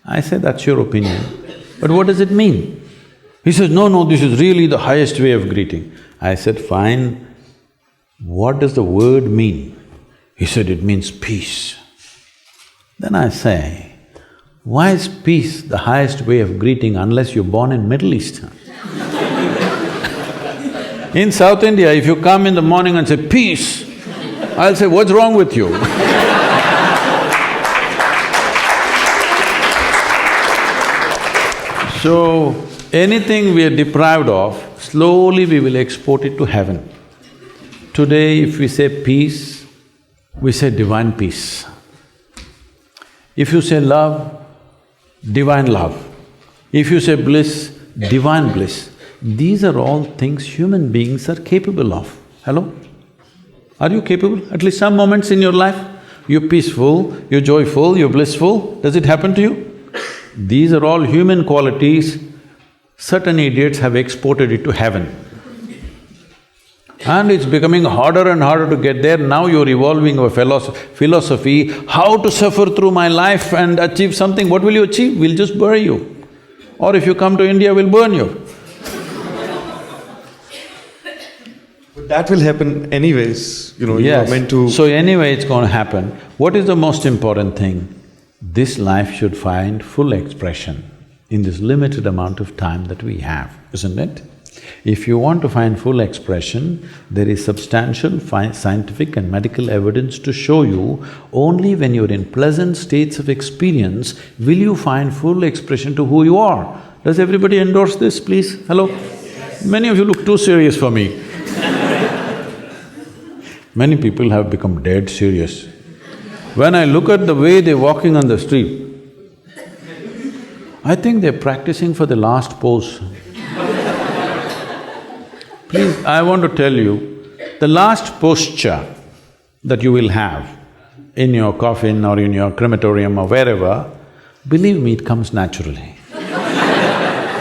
I say, "That's your opinion, but what does it mean?" He says, "No, this is really the highest way of greeting." I said, "Fine, what does the word mean?" He said, "It means peace." Then I say, "Why is peace the highest way of greeting unless you're born in Middle East?" In South India, if you come in the morning and say, "Peace," I'll say, "What's wrong with you?" So, anything we are deprived of, slowly we will export it to heaven. Today, if we say peace, we say divine peace. If you say love, divine love. If you say bliss, divine bliss. These are all things human beings are capable of. Hello? Are you capable? At least some moments in your life, you're peaceful, you're joyful, you're blissful. Does it happen to you? These are all human qualities. Certain idiots have exported it to heaven. And it's becoming harder and harder to get there. Now you're evolving a philosophy, how to suffer through my life and achieve something. What will you achieve? We'll just bury you. Or if you come to India, we'll burn you. But that will happen anyways, you are meant to… So anyway it's going to happen. What is the most important thing? This life should find full expression in this limited amount of time that we have, isn't it? If you want to find full expression, there is substantial scientific and medical evidence to show you only when you're in pleasant states of experience will you find full expression to who you are. Does everybody endorse this, please? Hello? Many of you look too serious for me. Many people have become dead serious. When I look at the way they're walking on the street, I think they're practicing for the last pose. Please, I want to tell you, the last posture that you will have in your coffin or in your crematorium or wherever, believe me, it comes naturally.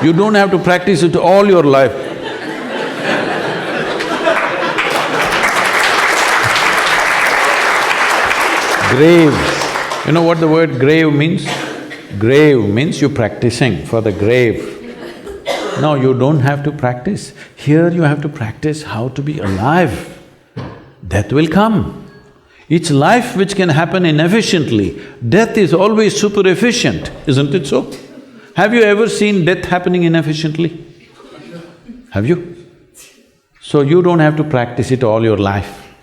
You don't have to practice it all your life. Grave. You know what the word grave means? Grave means you're practicing for the grave. No, you don't have to practice. Here you have to practice how to be alive. Death will come. It's life which can happen inefficiently. Death is always super efficient, isn't it so? Have you ever seen death happening inefficiently? Have you? So you don't have to practice it all your life.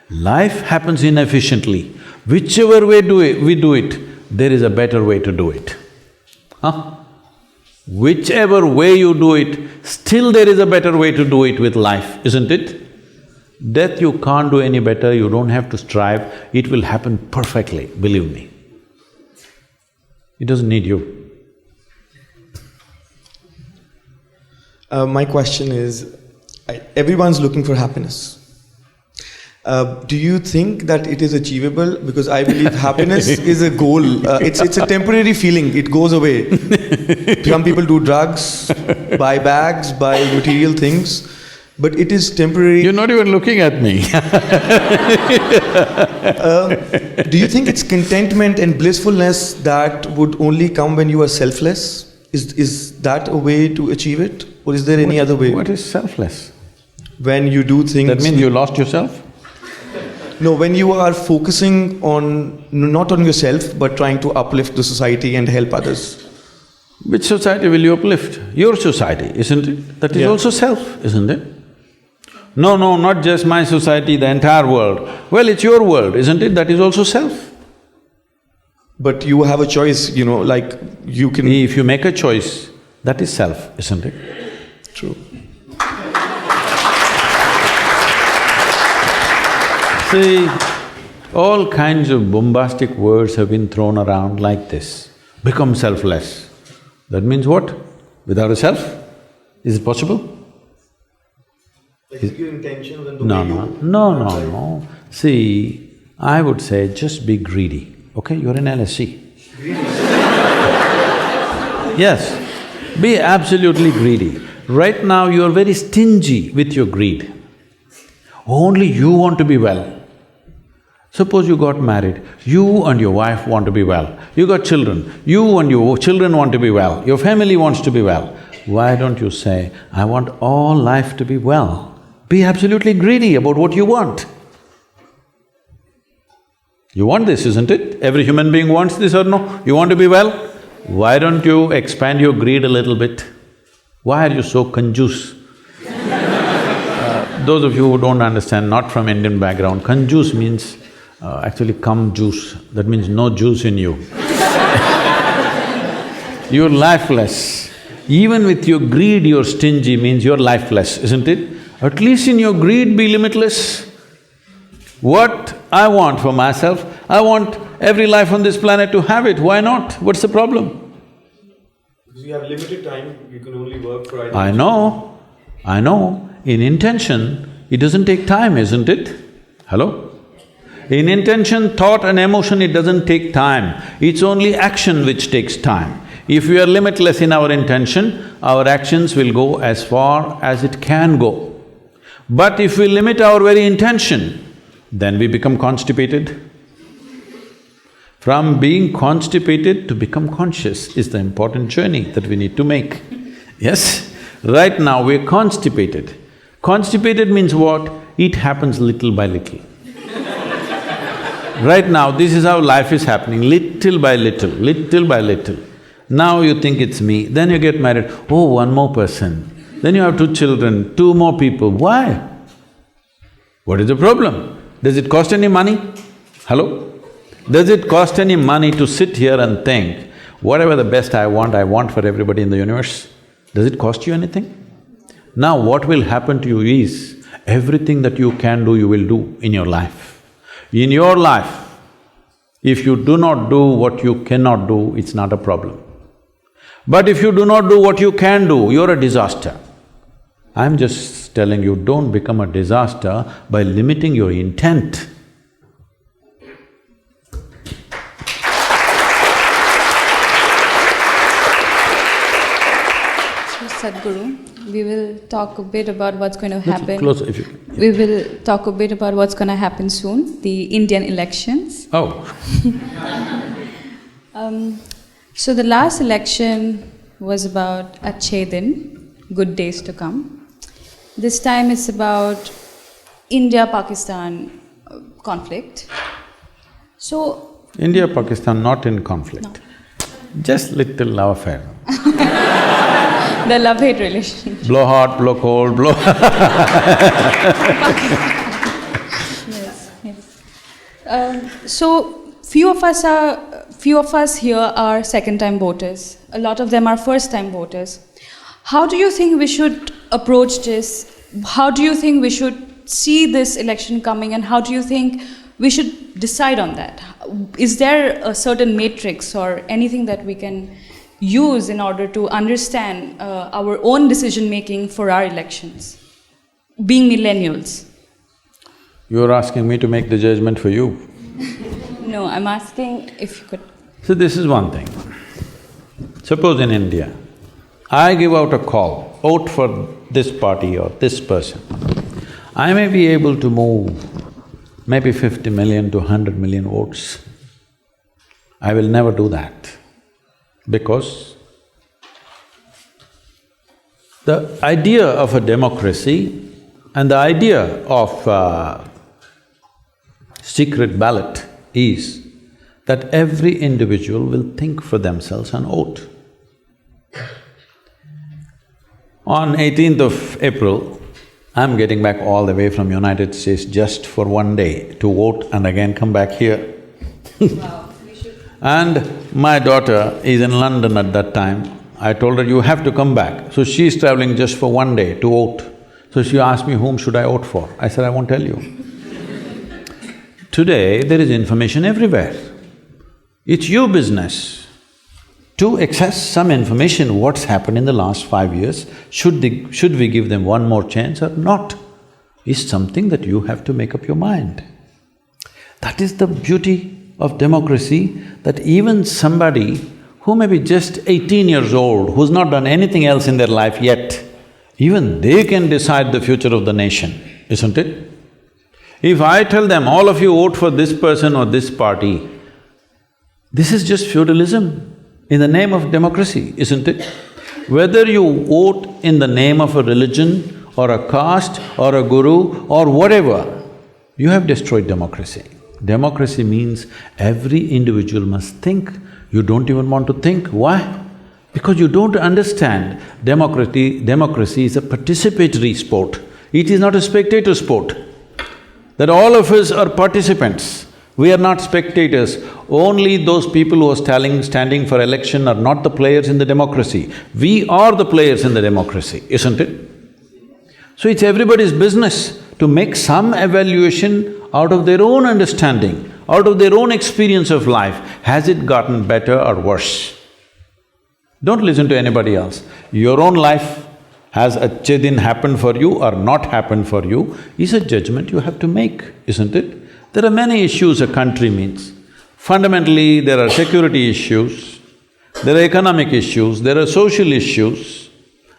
Life happens inefficiently. Whichever way we do it, there is a better way to do it. Huh? Whichever way you do it, still there is a better way to do it with life, isn't it? Death you can't do any better, you don't have to strive, it will happen perfectly, believe me. It doesn't need you. My question is, everyone's looking for happiness. Do you think that it is achievable? Because I believe happiness is a goal. It's a temporary feeling. It goes away. Some people do drugs, buy bags, buy material things, but it is temporary. You're not even looking at me. Do you think it's contentment and blissfulness that would only come when you are selfless? Is that a way to achieve it? Or is there any other way? What is selfless? When you do things… That means you lost yourself? No, when you are focusing on… not on yourself, but trying to uplift the society and help others. Which society will you uplift? Your society, isn't it? That is also self, isn't it? No, not just my society, the entire world. Well, it's your world, isn't it? That is also self. But you have a choice, like you can… If you make a choice, that is self, isn't it? True. See, all kinds of bombastic words have been thrown around like this. Become selfless. That means what? Without a self? Is it possible? Like your intentions and the No. See, I would say just be greedy, okay? You're in LSE. Yes, be absolutely greedy. Right now you're very stingy with your greed. Only you want to be well. Suppose you got married, you and your wife want to be well. You got children, you and your children want to be well, your family wants to be well. Why don't you say, I want all life to be well? Be absolutely greedy about what you want. You want this, isn't it? Every human being wants this or no? You want to be well? Why don't you expand your greed a little bit? Why are you so conjuice? Those of you who don't understand, not from Indian background, conjuice means actually cum juice, that means no juice in you. You're lifeless. Even with your greed you're stingy means you're lifeless, isn't it? At least in your greed be limitless. What I want for myself, I want every life on this planet to have it, why not? What's the problem? Because you have limited time, you can only work for… I know. In intention, it doesn't take time, isn't it? Hello? In intention, thought and emotion, it doesn't take time. It's only action which takes time. If we are limitless in our intention, our actions will go as far as it can go. But if we limit our very intention, then we become constipated. From being constipated to become conscious is the important journey that we need to make. Yes? Right now we're constipated. Constipated means what? It happens little by little. Right now, this is how life is happening, little by little, little by little. Now you think it's me, then you get married, oh, one more person. Then you have 2 children, 2 more people. Why? What is the problem? Does it cost any money? Hello? Does it cost any money to sit here and think, whatever the best I want for everybody in the universe? Does it cost you anything? Now what will happen to you is, everything that you can do, you will do in your life. In your life, if you do not do what you cannot do, it's not a problem. But if you do not do what you can do, you're a disaster. I'm just telling you, don't become a disaster by limiting your intent. Sadhguru, we will talk a bit about what's going to happen. Closer if you… We will talk a bit about what's going to happen soon, the Indian elections. Oh. So the last election was about Achhe Din, good days to come. This time it's about India-Pakistan conflict. So… India-Pakistan not in conflict. No. Just little love affair. The love-hate relationship. Blow hot, blow cold, blow… Yes, yes. So few of us here are second-time voters. A lot of them are first-time voters. How do you think we should approach this? How do you think we should see this election coming, and how do you think we should decide on that? Is there a certain matrix or anything that we can use in order to understand our own decision making for our elections, being millennials? You're asking me to make the judgment for you. No, I'm asking if you could. So this is one thing. Suppose in India, I give out a call, vote for this party or this person. I may be able to move maybe 50 million to 100 million votes. I will never do that, because the idea of a democracy and the idea of secret ballot is that every individual will think for themselves and vote. On 18th of April, I'm getting back all the way from United States just for one day to vote and again come back here. Wow, we should. And my daughter is in London at that time. I told her, you have to come back. So she's traveling just for one day to vote. So she asked me, whom should I vote for? I said, I won't tell you. Today, there is information everywhere. It's your business to access some information, what's happened in the last 5 years. Should we give them one more chance or not, is something that you have to make up your mind. That is the beauty of democracy, that even somebody who may be just 18 years old, who's not done anything else in their life yet, even they can decide the future of the nation, isn't it? If I tell them, all of you vote for this person or this party, this is just feudalism in the name of democracy, isn't it? Whether you vote in the name of a religion or a caste or a guru or whatever, you have destroyed democracy. Democracy means every individual must think. You don't even want to think. Why? Because you don't understand democracy is a participatory sport. It is not a spectator sport. That all of us are participants. We are not spectators. Only those people who are standing for election are not the players in the democracy. We are the players in the democracy, isn't it? So it's everybody's business to make some evaluation out of their own understanding, out of their own experience of life. Has it gotten better or worse? Don't listen to anybody else. Your own life, has Achhe happened for you or not happened for you, is a judgment you have to make, isn't it? There are many issues a country means. Fundamentally, there are security issues, there are economic issues, there are social issues,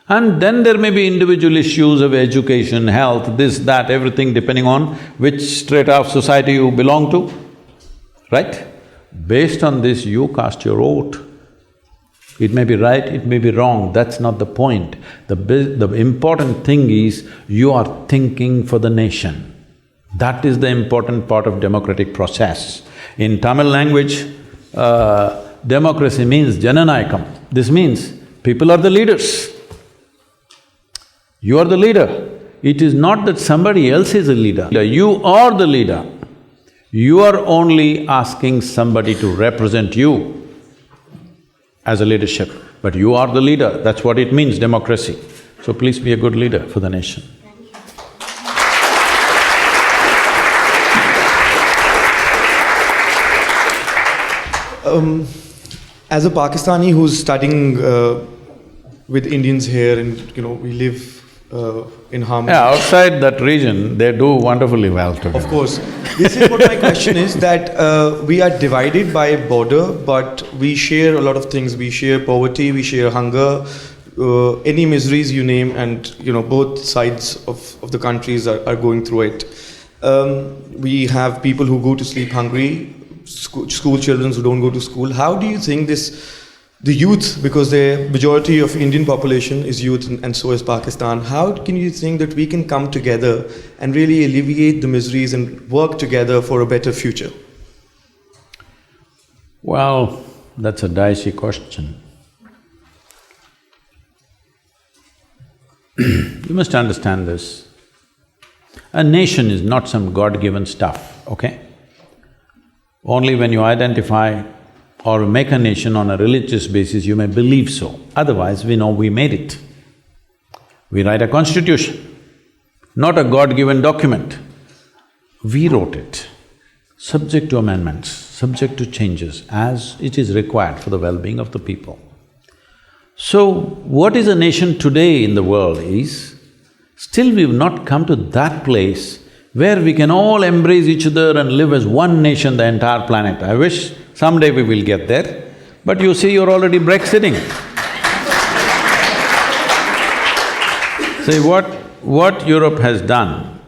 and then there may be individual issues of education, health, this, that, everything depending on which strata of society you belong to, right? Based on this, you cast your vote. It may be right, it may be wrong, that's not the point. The important thing is you are thinking for the nation. That is the important part of democratic process. In Tamil language, democracy means Jananayakam. This means people are the leaders. You are the leader. It is not that somebody else is a leader. You are the leader. You are only asking somebody to represent you as a leadership, but you are the leader. That's what it means, democracy. So please be a good leader for the nation. As a Pakistani who's studying with Indians here, and we live in harmony. Yeah, outside that region, they do wonderfully well together. Of course. This is what my question is, that we are divided by a border, but we share a lot of things. We share poverty, we share hunger, any miseries you name, and both sides of the countries are going through it. We have people who go to sleep hungry, school children who don't go to school. How do you think the youth, because the majority of Indian population is youth and so is Pakistan, how can you think that we can come together and really alleviate the miseries and work together for a better future? Well, that's a dicey question. You must understand this. A nation is not some God-given stuff, okay? Only when you identify or make a nation on a religious basis, you may believe so. Otherwise, we know we made it. We write a constitution, not a God-given document. We wrote it, subject to amendments, subject to changes as it is required for the well-being of the people. So, what is a nation today in the world is, still we've not come to that place where we can all embrace each other and live as one nation, the entire planet. I wish someday we will get there, but you see, you're already Brexiting. See, what Europe has done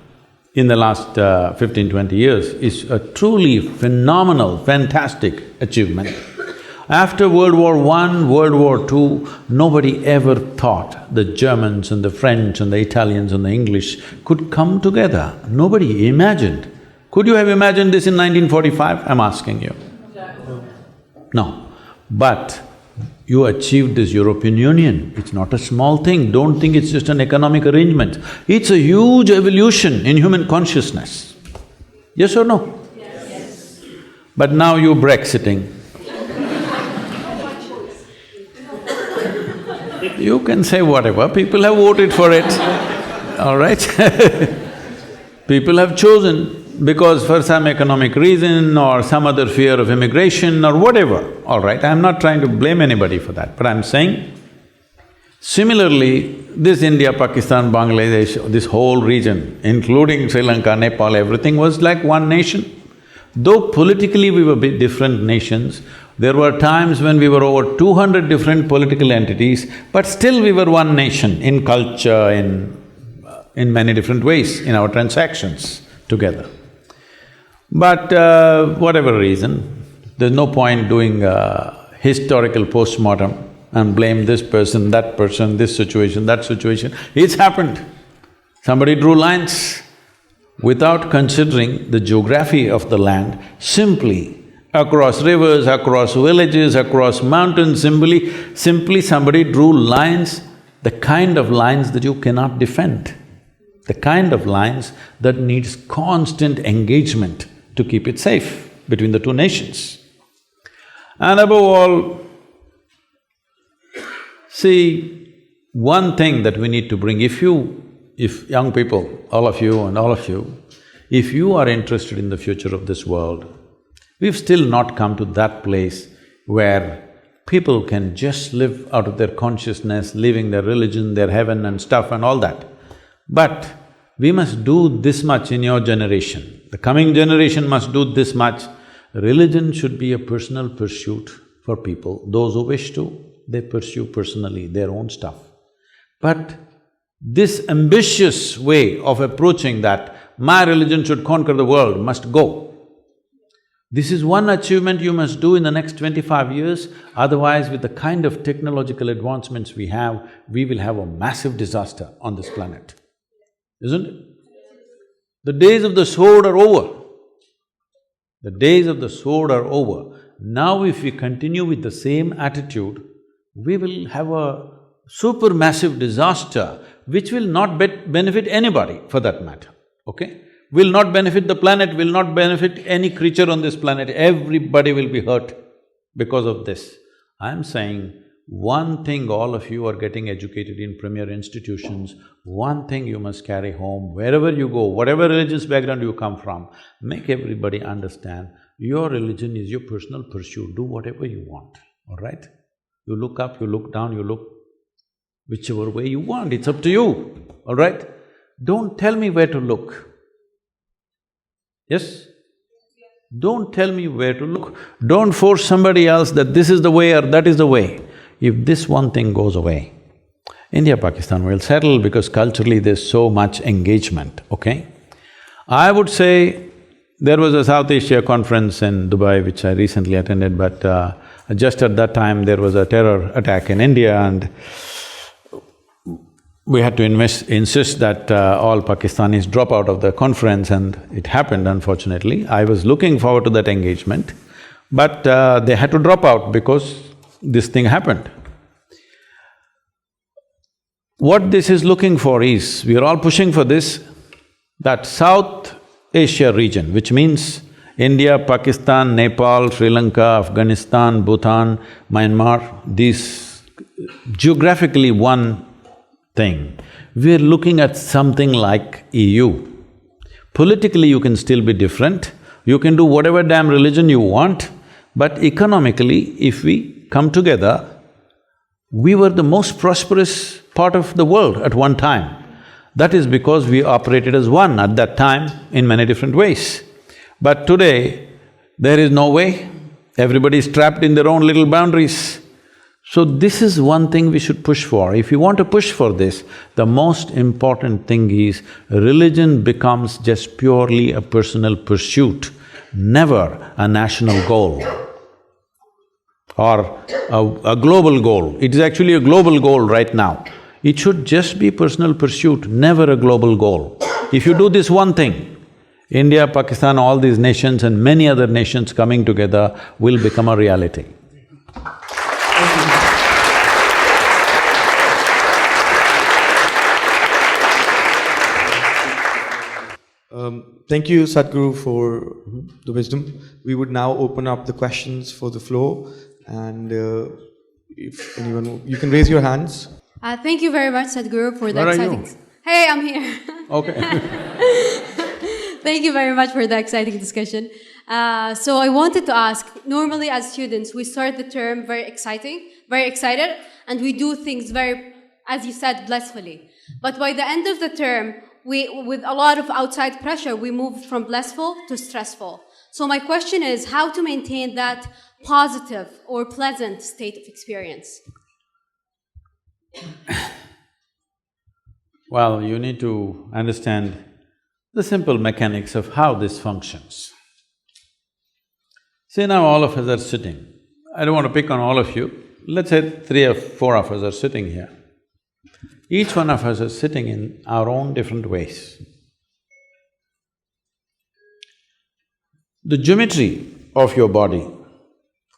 in the last 15–20 years is a truly phenomenal, fantastic achievement. After World War I, World War II, nobody ever thought the Germans and the French and the Italians and the English could come together. Nobody imagined. Could you have imagined this in 1945? I'm asking you. No. But you achieved this European Union. It's not a small thing. Don't think it's just an economic arrangement. It's a huge evolution in human consciousness. Yes or no? Yes. But now you're Brexiting. You can say whatever, people have voted for it, all right? People have chosen because for some economic reason or some other fear of immigration or whatever, all right? I'm not trying to blame anybody for that, but I'm saying, similarly, this India, Pakistan, Bangladesh, this whole region, including Sri Lanka, Nepal, everything was like one nation. Though politically we were bit different nations, there were times when we were over 200 different political entities, but still we were one nation in culture, in many different ways, in our transactions together. But whatever reason, there's no point doing a historical postmortem and blame this person, this situation, that situation. It's happened. Somebody drew lines without considering the geography of the land, simply across rivers, across villages, across mountains, simply somebody drew lines, the kind of lines that you cannot defend, the kind of lines that needs constant engagement to keep it safe between the two nations. And above all, see, one thing that we need to bring, if young people, all of you, if you are interested in the future of this world, we've still not come to that place where people can just live out of their consciousness, leaving their religion, their heaven and stuff and all that. But we must do this much in your generation, the coming generation must do this much. Religion should be a personal pursuit for people. Those who wish to, they pursue personally their own stuff. But this ambitious way of approaching that, my religion should conquer the world, must go. This is one achievement you must do in the next 25 years, otherwise with the kind of technological advancements we will have a massive disaster on this planet, isn't it? The days of the sword are over. The days of the sword are over. Now if we continue with the same attitude, we will have a supermassive disaster which will not benefit anybody for that matter, okay? Will not benefit the planet, will not benefit any creature on this planet, everybody will be hurt because of this. I'm saying, one thing all of you are getting educated in premier institutions, one thing you must carry home, wherever you go, whatever religious background you come from, make everybody understand, your religion is your personal pursuit, do whatever you want, all right? You look up, you look down, you look whichever way you want, it's up to you, all right? Don't tell me where to look. Yes? Don't tell me where to look. Don't force somebody else that this is the way or that is the way. If this one thing goes away, India, Pakistan will settle because culturally there's so much engagement, okay? I would say there was a South Asia conference in Dubai which I recently attended, but just at that time there was a terror attack in India and we had to insist that all Pakistanis drop out of the conference and it happened unfortunately. I was looking forward to that engagement, but they had to drop out because this thing happened. What this is looking for is, we are all pushing for this, that South Asia region, which means India, Pakistan, Nepal, Sri Lanka, Afghanistan, Bhutan, Myanmar, these geographically one thing. We're looking at something like EU. Politically you can still be different, you can do whatever damn religion you want, but economically, if we come together, we were the most prosperous part of the world at one time. That is because we operated as one at that time in many different ways. But today, there is no way, everybody is trapped in their own little boundaries. So this is one thing we should push for. If you want to push for this, the most important thing is religion becomes just purely a personal pursuit, never a national goal or a global goal. It is actually a global goal right now. It should just be personal pursuit, never a global goal. If you do this one thing, India, Pakistan, all these nations and many other nations coming together will become a reality. Thank you, Sadhguru, for the wisdom. We would now open up the questions for the floor, and if anyone… you can raise your hands. Thank you very much, Sadhguru, for the Where are exciting… you? Hey, I'm here. Okay. Thank you very much for the exciting discussion. So I wanted to ask, normally as students, we start the term very excited, and we do things very, as you said, blissfully. But by the end of the term, with a lot of outside pressure, we move from blissful to stressful. So my question is, how to maintain that positive or pleasant state of experience? Well, you need to understand the simple mechanics of how this functions. See, now all of us are sitting. I don't want to pick on all of you. Let's say 3 or 4 of us are sitting here. Each one of us is sitting in our own different ways. The geometry of your body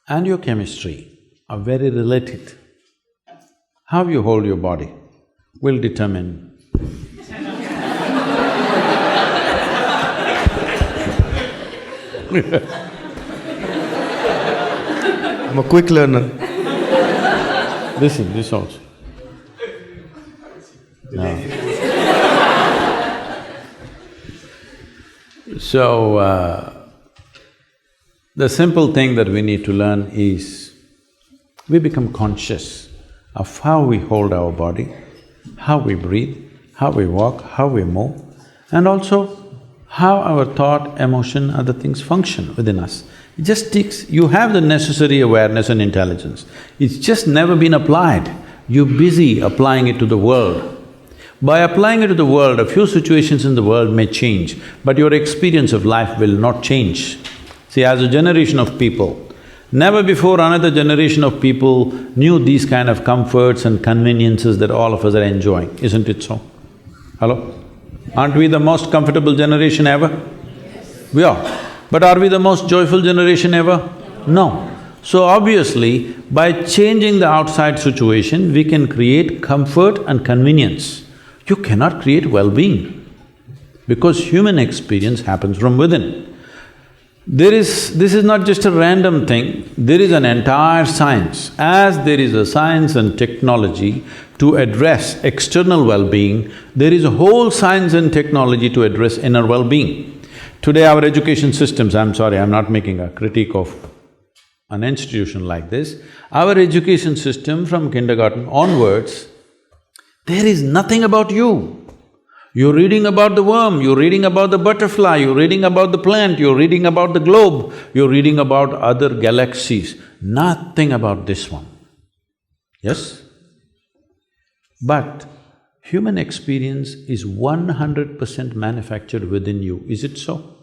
and your chemistry are very related. How you hold your body will determine I'm a quick learner. this also. No. So, the simple thing that we need to learn is, we become conscious of how we hold our body, how we breathe, how we walk, how we move, and also how our thought, emotion, other things function within us. It just takes… you have the necessary awareness and intelligence, it's just never been applied. You're busy applying it to the world. By applying it to the world, a few situations in the world may change, but your experience of life will not change. See, as a generation of people, never before another generation of people knew these kind of comforts and conveniences that all of us are enjoying, isn't it so? Hello? Aren't we the most comfortable generation ever? Yes. We are. But are we the most joyful generation ever? No. So obviously, by changing the outside situation, we can create comfort and convenience. You cannot create well-being, because human experience happens from within. This is not just a random thing, there is an entire science. As there is a science and technology to address external well-being, there is a whole science and technology to address inner well-being. Today our education systems… I'm sorry, I'm not making a critique of an institution like this. Our education system from kindergarten onwards, there is nothing about you. You're reading about the worm, you're reading about the butterfly, you're reading about the plant, you're reading about the globe, you're reading about other galaxies, nothing about this one. Yes? But human experience is 100% manufactured within you, is it so?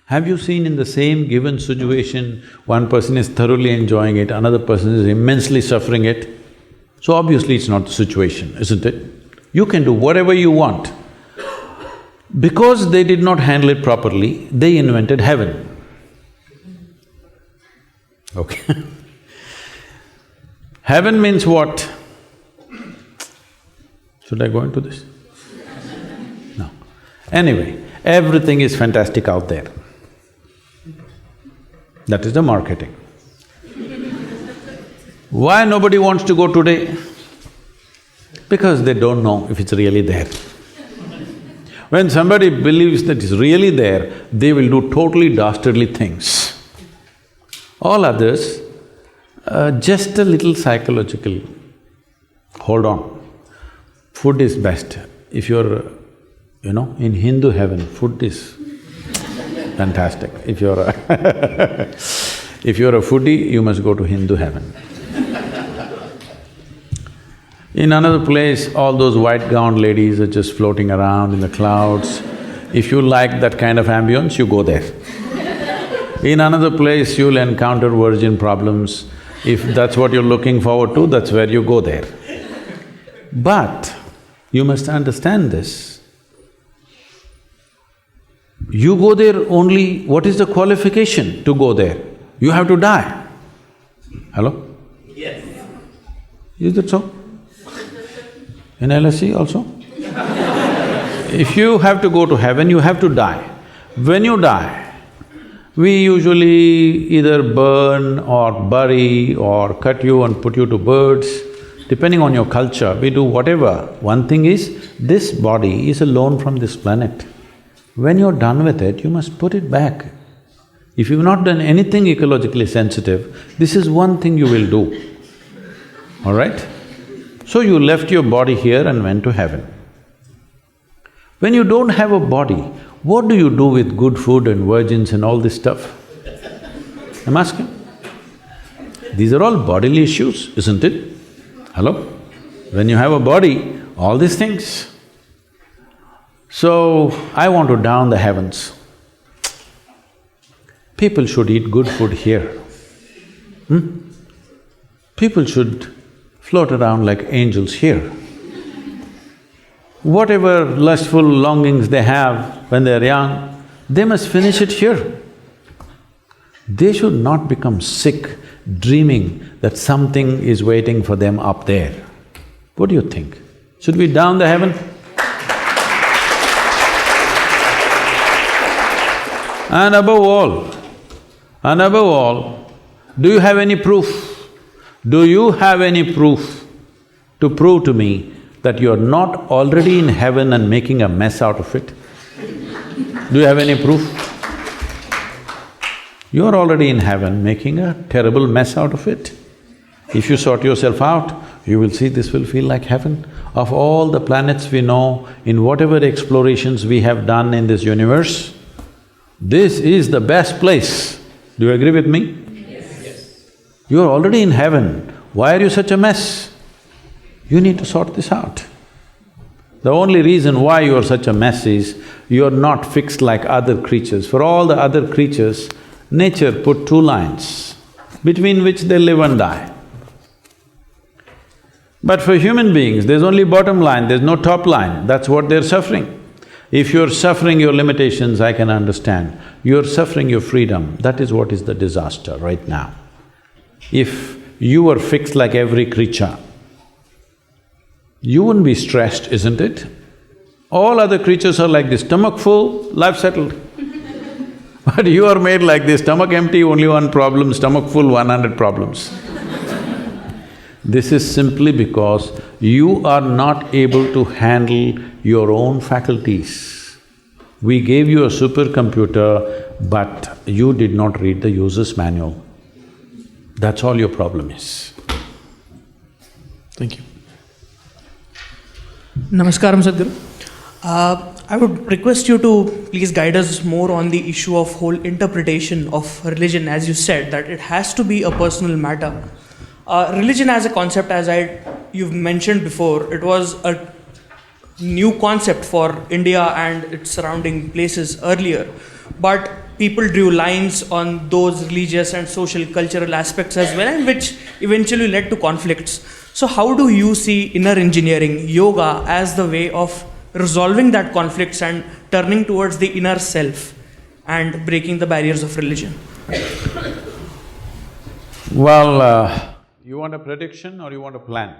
Have you seen in the same given situation, one person is thoroughly enjoying it, another person is immensely suffering it? So obviously it's not the situation, isn't it? You can do whatever you want. Because they did not handle it properly, they invented heaven. Okay. Heaven means what? Should I go into this? No. Anyway, everything is fantastic out there. That is the marketing. Why nobody wants to go today? Because they don't know if it's really there. When somebody believes that it's really there, they will do totally dastardly things. All others, just a little psychological, hold on. Food is best. If you're, in Hindu heaven, food is fantastic. If you're a if you're a foodie, you must go to Hindu heaven. In another place, all those white-gowned ladies are just floating around in the clouds. If you like that kind of ambience, you go there. In another place, you'll encounter virgin problems. If that's what you're looking forward to, that's where you go there. But you must understand this. You go there only… what is the qualification to go there? You have to die. Hello? Yes. Is that so? In LSE also? If you have to go to heaven, you have to die. When you die, we usually either burn or bury or cut you and put you to birds. Depending on your culture, we do whatever. One thing is, this body is a loan from this planet. When you're done with it, you must put it back. If you've not done anything ecologically sensitive, this is one thing you will do, all right? So you left your body here and went to heaven. When you don't have a body, what do you do with good food and virgins and all this stuff? I'm asking. These are all bodily issues, isn't it? Hello? When you have a body, all these things. So, I want to down the heavens. People should eat good food here. People should float around like angels here. Whatever lustful longings they have when they're young, they must finish it here. They should not become sick dreaming that something is waiting for them up there. What do you think? Should we down the heaven? And above all, do you have any proof? Do you have any proof to prove to me that you're not already in heaven and making a mess out of it? Do you have any proof? You're already in heaven making a terrible mess out of it. If you sort yourself out, you will see this will feel like heaven. Of all the planets we know, in whatever explorations we have done in this universe, this is the best place. Do you agree with me? Yes. You're already in heaven. Why are you such a mess? You need to sort this out. The only reason why you are such a mess is you're not fixed like other creatures. For all the other creatures, nature put two lines between which they live and die. But for human beings, there's only bottom line, there's no top line, that's what they're suffering. If you're suffering your limitations, I can understand. You're suffering your freedom, that is what is the disaster right now. If you were fixed like every creature, you wouldn't be stressed, isn't it? All other creatures are like this, stomach full, life settled. But you are made like this, stomach empty, only one problem, stomach full, 100 problems. This is simply because you are not able to handle your own faculties. We gave you a supercomputer, but you did not read the user's manual. That's all your problem is. Thank you. Namaskaram, Sadhguru. I would request you to please guide us more on the issue of whole interpretation of religion. As you said, that it has to be a personal matter. Religion as a concept, you've mentioned before, it was a new concept for India and its surrounding places earlier. But people drew lines on those religious and social cultural aspects as well, and which eventually led to conflicts. So how do you see inner engineering, yoga, as the way of resolving that conflicts and turning towards the inner self and breaking the barriers of religion? Well, you want a prediction or you want a plan?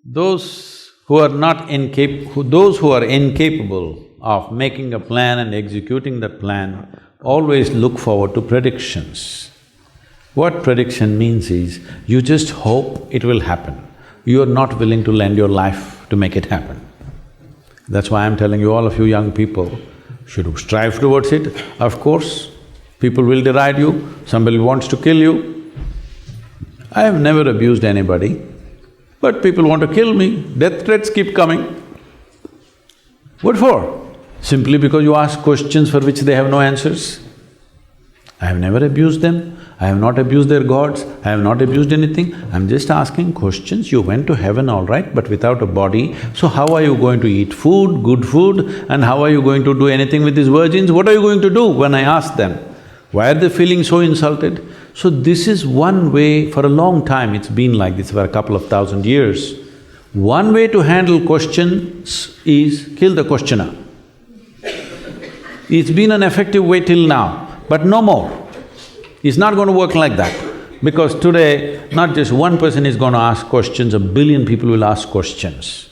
Those who are not those who are incapable of making a plan and executing that plan always look forward to predictions. What prediction means is, you just hope it will happen. You are not willing to lend your life to make it happen. That's why I'm telling you, all of you young people should strive towards it. Of course, people will deride you, somebody wants to kill you. I have never abused anybody, but people want to kill me, death threats keep coming. What for? Simply because you ask questions for which they have no answers. I have never abused them, I have not abused their gods, I have not abused anything. I'm just asking questions. You went to heaven, all right, but without a body, so how are you going to eat food, good food, and how are you going to do anything with these virgins? What are you going to do? When I ask them, why are they feeling so insulted? So this is one way, for a long time it's been like this, for a couple of thousand years. One way to handle questions is kill the questioner. It's been an effective way till now, but no more. It's not going to work like that, because today, not just one person is going to ask questions, 1 billion people will ask questions.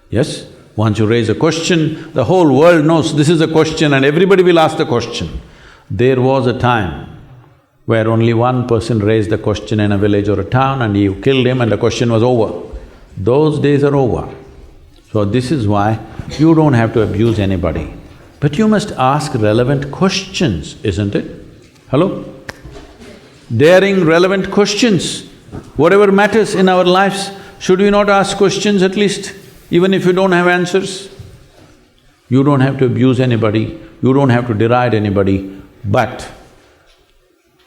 Yes? Once you raise a question, the whole world knows this is a question and everybody will ask the question. There was a time where only one person raised the question in a village or a town and you killed him and the question was over. Those days are over. So this is why you don't have to abuse anybody, but you must ask relevant questions, isn't it? Hello? Daring, relevant questions. Whatever matters in our lives, should we not ask questions at least, even if you don't have answers? You don't have to abuse anybody, you don't have to deride anybody, but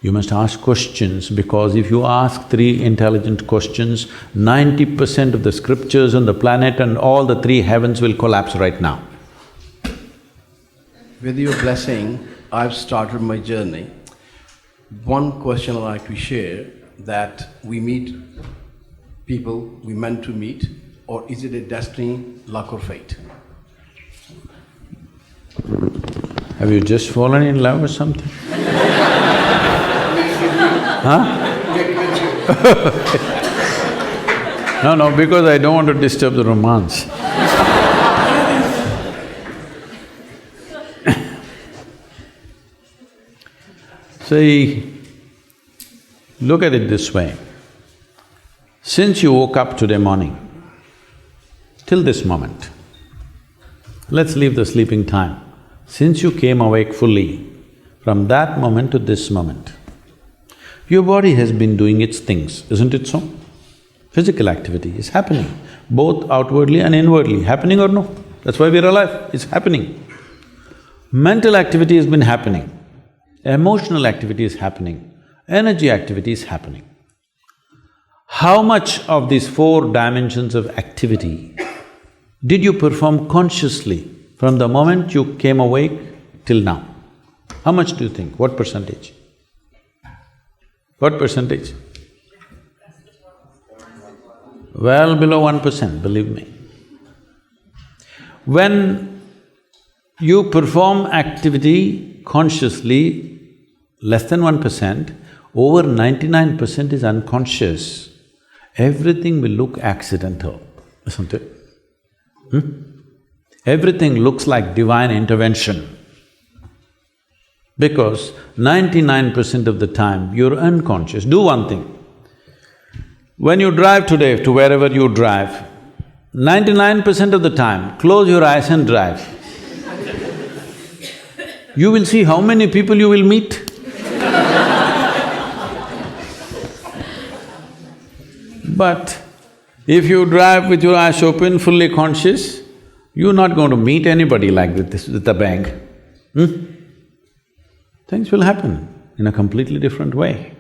you must ask questions, because if you ask 3 intelligent questions, 90% of the scriptures on the planet and all the 3 heavens will collapse right now. With your blessing, I've started my journey. One question I'd like to share, that we meet people we meant to meet, or is it a destiny, luck or fate? Have you just fallen in love or something? Huh? No, because I don't want to disturb the romance. See, look at it this way. Since you woke up today morning, till this moment, let's leave the sleeping time. Since you came awake fully, from that moment to this moment, your body has been doing its things, isn't it so? Physical activity is happening, both outwardly and inwardly, happening or no? That's why we're alive, it's happening. Mental activity has been happening, emotional activity is happening, energy activity is happening. How much of these 4 dimensions of activity did you perform consciously from the moment you came awake till now? How much do you think? What percentage? What percentage? Well below 1%, believe me. When you perform activity consciously, less than 1%, over 99% is unconscious. Everything will look accidental, isn't it? Everything looks like divine intervention, because 99% of the time you're unconscious. Do one thing. When you drive today to wherever you drive, 99% of the time, close your eyes and drive. You will see how many people you will meet. But if you drive with your eyes open, fully conscious, you're not going to meet anybody like this with a bang. Things will happen in a completely different way.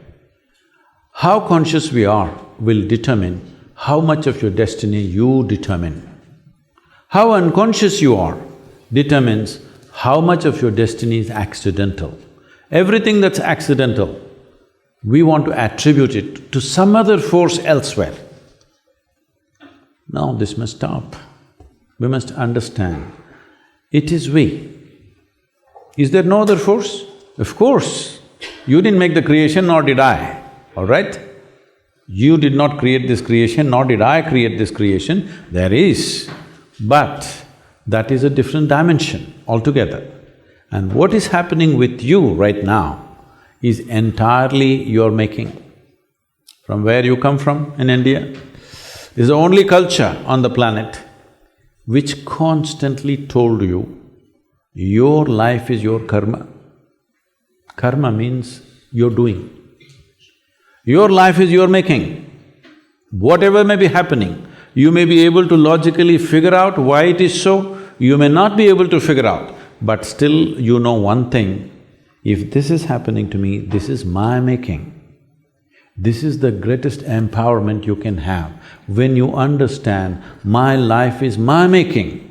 How conscious we are will determine how much of your destiny you determine. How unconscious you are determines how much of your destiny is accidental. Everything that's accidental, we want to attribute it to some other force elsewhere. No, this must stop. We must understand, it is we. Is there no other force? Of course, you didn't make the creation, nor did I, all right? You did not create this creation, nor did I create this creation. There is, but that is a different dimension altogether. And what is happening with you right now is entirely your making. From where you come from in India, is the only culture on the planet which constantly told you, your life is your karma. Karma means you're doing. Your life is your making. Whatever may be happening, you may be able to logically figure out why it is so, you may not be able to figure out, but still you know one thing, if this is happening to me, this is my making. This is the greatest empowerment you can have, when you understand, my life is my making.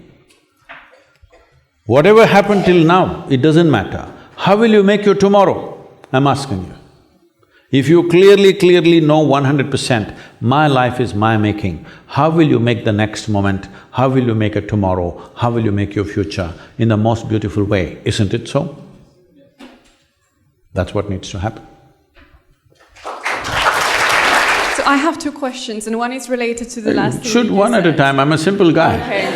Whatever happened till now, it doesn't matter. How will you make your tomorrow? I'm asking you. If you clearly know 100%, my life is my making, how will you make the next moment? How will you make a tomorrow? How will you make your future in the most beautiful way? Isn't it so? That's what needs to happen. So I have two questions, and one is related to the last thing Shoot you one at a said. time, I'm a simple guy. Okay.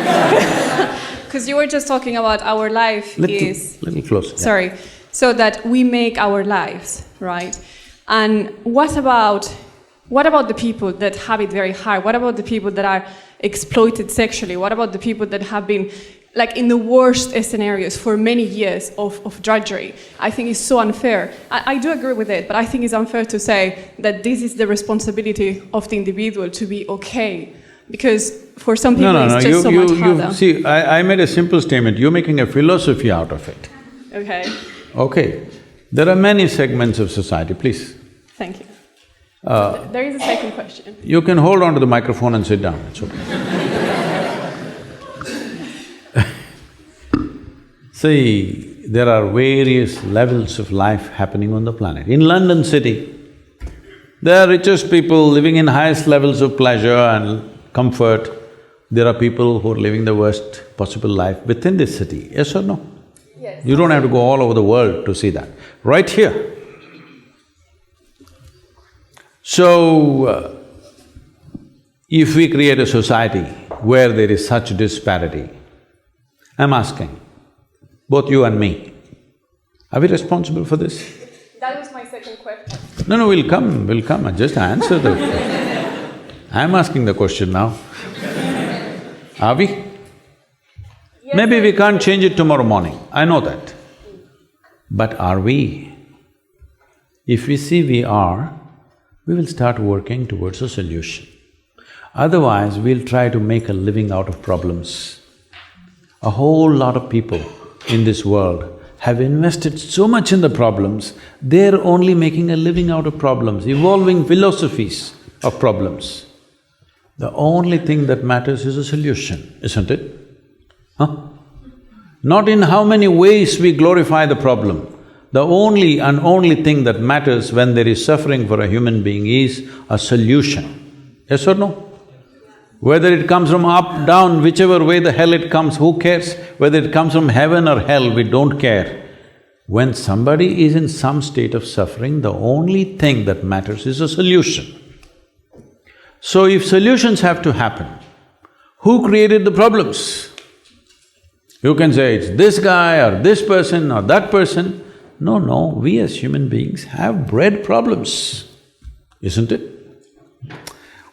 Because you were just talking about our life Little closer. Sorry. So that we make our lives, right? And what about the people that have it very hard? What about the people that are exploited sexually? What about the people that have been like in the worst scenarios for many years of drudgery? I think it's so unfair. I do agree with it, but I think it's unfair to say that this is the responsibility of the individual to be okay. Because for some people it's just so much harder. See, I made a simple statement, you're making a philosophy out of it. Okay. Okay, there are many segments of society, please. Thank you. There is a second question. You can hold on to the microphone and sit down, it's okay. See, there are various levels of life happening on the planet. In London city, there are richest people living in highest levels of pleasure and comfort. There are people who are living the worst possible life within this city, yes or no? Yes. You don't have to go all over the world to see that, right here. So, if we create a society where there is such disparity, I'm asking, both you and me, are we responsible for this? That was my second question. No, we'll come, just answer the… I'm asking the question now. Are we? Yes, Maybe we can't change it tomorrow morning, I know that. But are we? If we see we are, we will start working towards a solution. Otherwise, we'll try to make a living out of problems. A whole lot of people in this world have invested so much in the problems, they're only making a living out of problems, evolving philosophies of problems. The only thing that matters is a solution, isn't it? Huh? Not in how many ways we glorify the problem. The only and only thing that matters when there is suffering for a human being is a solution. Yes or no? Whether it comes from up, down, whichever way the hell it comes, who cares? Whether it comes from heaven or hell, we don't care. When somebody is in some state of suffering, the only thing that matters is a solution. So if solutions have to happen, who created the problems? You can say it's this guy or this person or that person. No, we as human beings have bred problems, isn't it?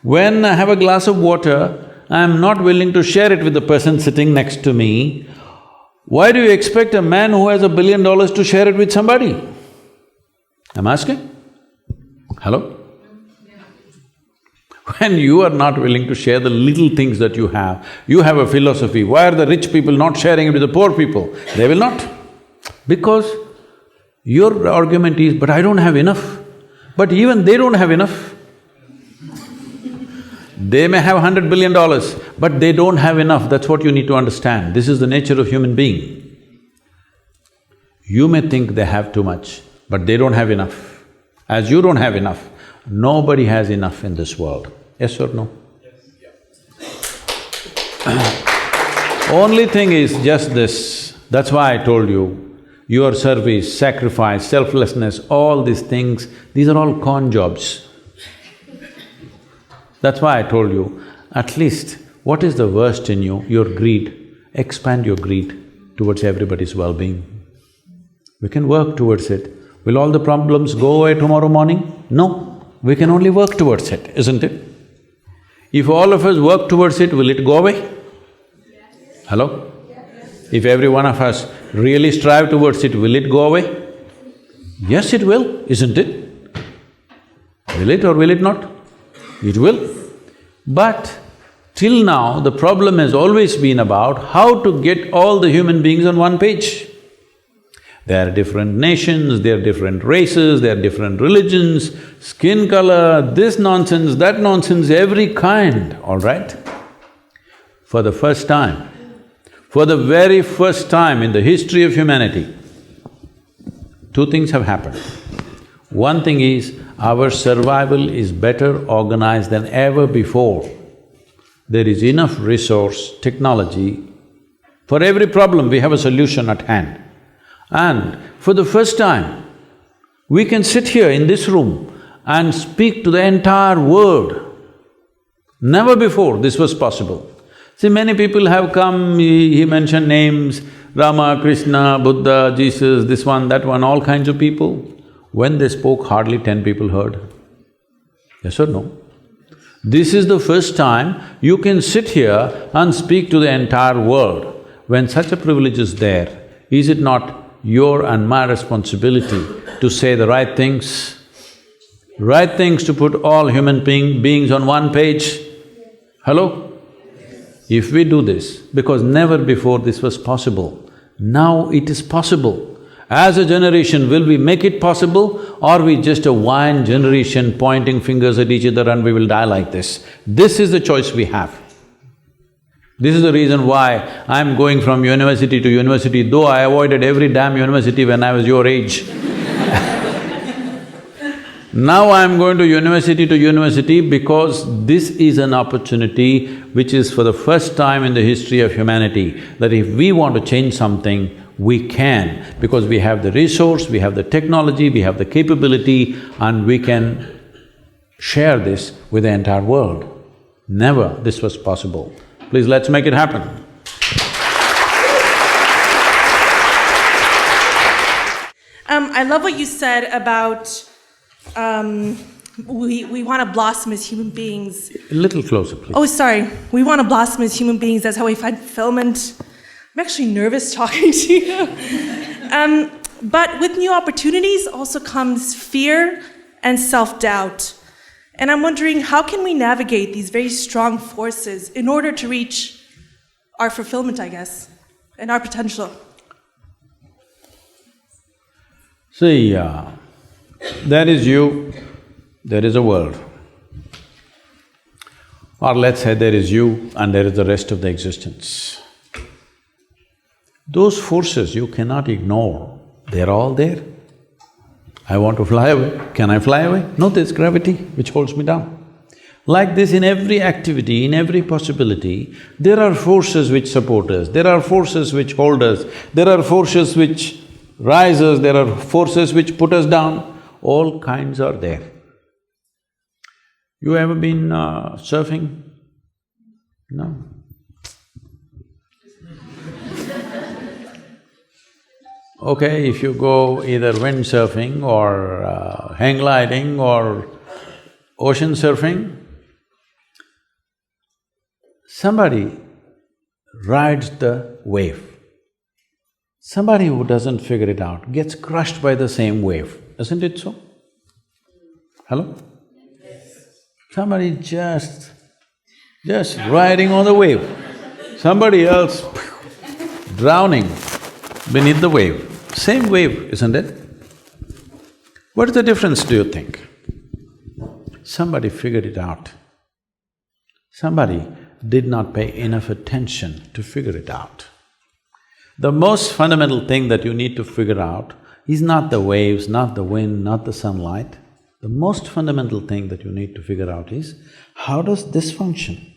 When I have a glass of water, I'm not willing to share it with the person sitting next to me. Why do you expect a man who has $1 billion to share it with somebody? I'm asking. Hello? When you are not willing to share the little things that you have a philosophy, why are the rich people not sharing it with the poor people? They will not. Because your argument is, but I don't have enough. But even they don't have enough. They may have $100 billion, but they don't have enough, that's what you need to understand. This is the nature of human being. You may think they have too much, but they don't have enough. As you don't have enough, nobody has enough in this world. Yes or no? Yes. Only thing is just this, that's why I told you, your service, sacrifice, selflessness, all these things, these are all con jobs. That's why I told you, at least what is the worst in you? Your greed. Expand your greed towards everybody's well-being. We can work towards it. Will all the problems go away tomorrow morning? No, we can only work towards it, isn't it? If all of us work towards it, will it go away? Hello? If every one of us really strive towards it, will it go away? Yes, it will, isn't it? Will it or will it not? It will. But till now, the problem has always been about how to get all the human beings on one page. There are different nations, there are different races, there are different religions, skin color, this nonsense, that nonsense, every kind, all right? For the first time, for the very first time in the history of humanity, two things have happened. One thing is, our survival is better organized than ever before. There is enough resource, technology, for every problem we have a solution at hand. And for the first time, we can sit here in this room and speak to the entire world. Never before this was possible. See, many people have come, he mentioned names, Rama, Krishna, Buddha, Jesus, this one, that one, all kinds of people. When they spoke, hardly 10 people heard. Yes or no? This is the first time you can sit here and speak to the entire world. When such a privilege is there, is it not your and my responsibility to say the right things? Right things to put all human beings on one page? Hello? If we do this, because never before this was possible, now it is possible. As a generation, will we make it possible, or we just a whine generation pointing fingers at each other and we will die like this? This is the choice we have. This is the reason why I'm going from university to university, though I avoided every damn university when I was your age. Now I'm going to university because this is an opportunity which is for the first time in the history of humanity, that if we want to change something, we can, because we have the resource, we have the technology, we have the capability, and we can share this with the entire world. Never this was possible. Please, let's make it happen. I love what you said about we want to blossom as human beings. A little closer, please. Oh, sorry. We want to blossom as human beings. That's how we find fulfillment. I'm actually nervous talking to you. But with new opportunities also comes fear and self-doubt. And I'm wondering, how can we navigate these very strong forces in order to reach our fulfillment, I guess, and our potential? See, there is you, there is a world. Or let's say there is you and there is the rest of the existence. Those forces you cannot ignore, they're all there. I want to fly away, can I fly away? No, there's gravity which holds me down. Like this, in every activity, in every possibility, there are forces which support us, there are forces which hold us, there are forces which rise us, there are forces which put us down, all kinds are there. You ever been surfing? No? Okay, if you go either windsurfing or hang gliding or ocean surfing, somebody rides the wave. Somebody who doesn't figure it out gets crushed by the same wave, isn't it so? Hello? Somebody just riding on the wave, somebody else drowning beneath the wave. Same wave, isn't it? What is the difference, do you think? Somebody figured it out. Somebody did not pay enough attention to figure it out. The most fundamental thing that you need to figure out is not the waves, not the wind, not the sunlight. The most fundamental thing that you need to figure out is, how does this function?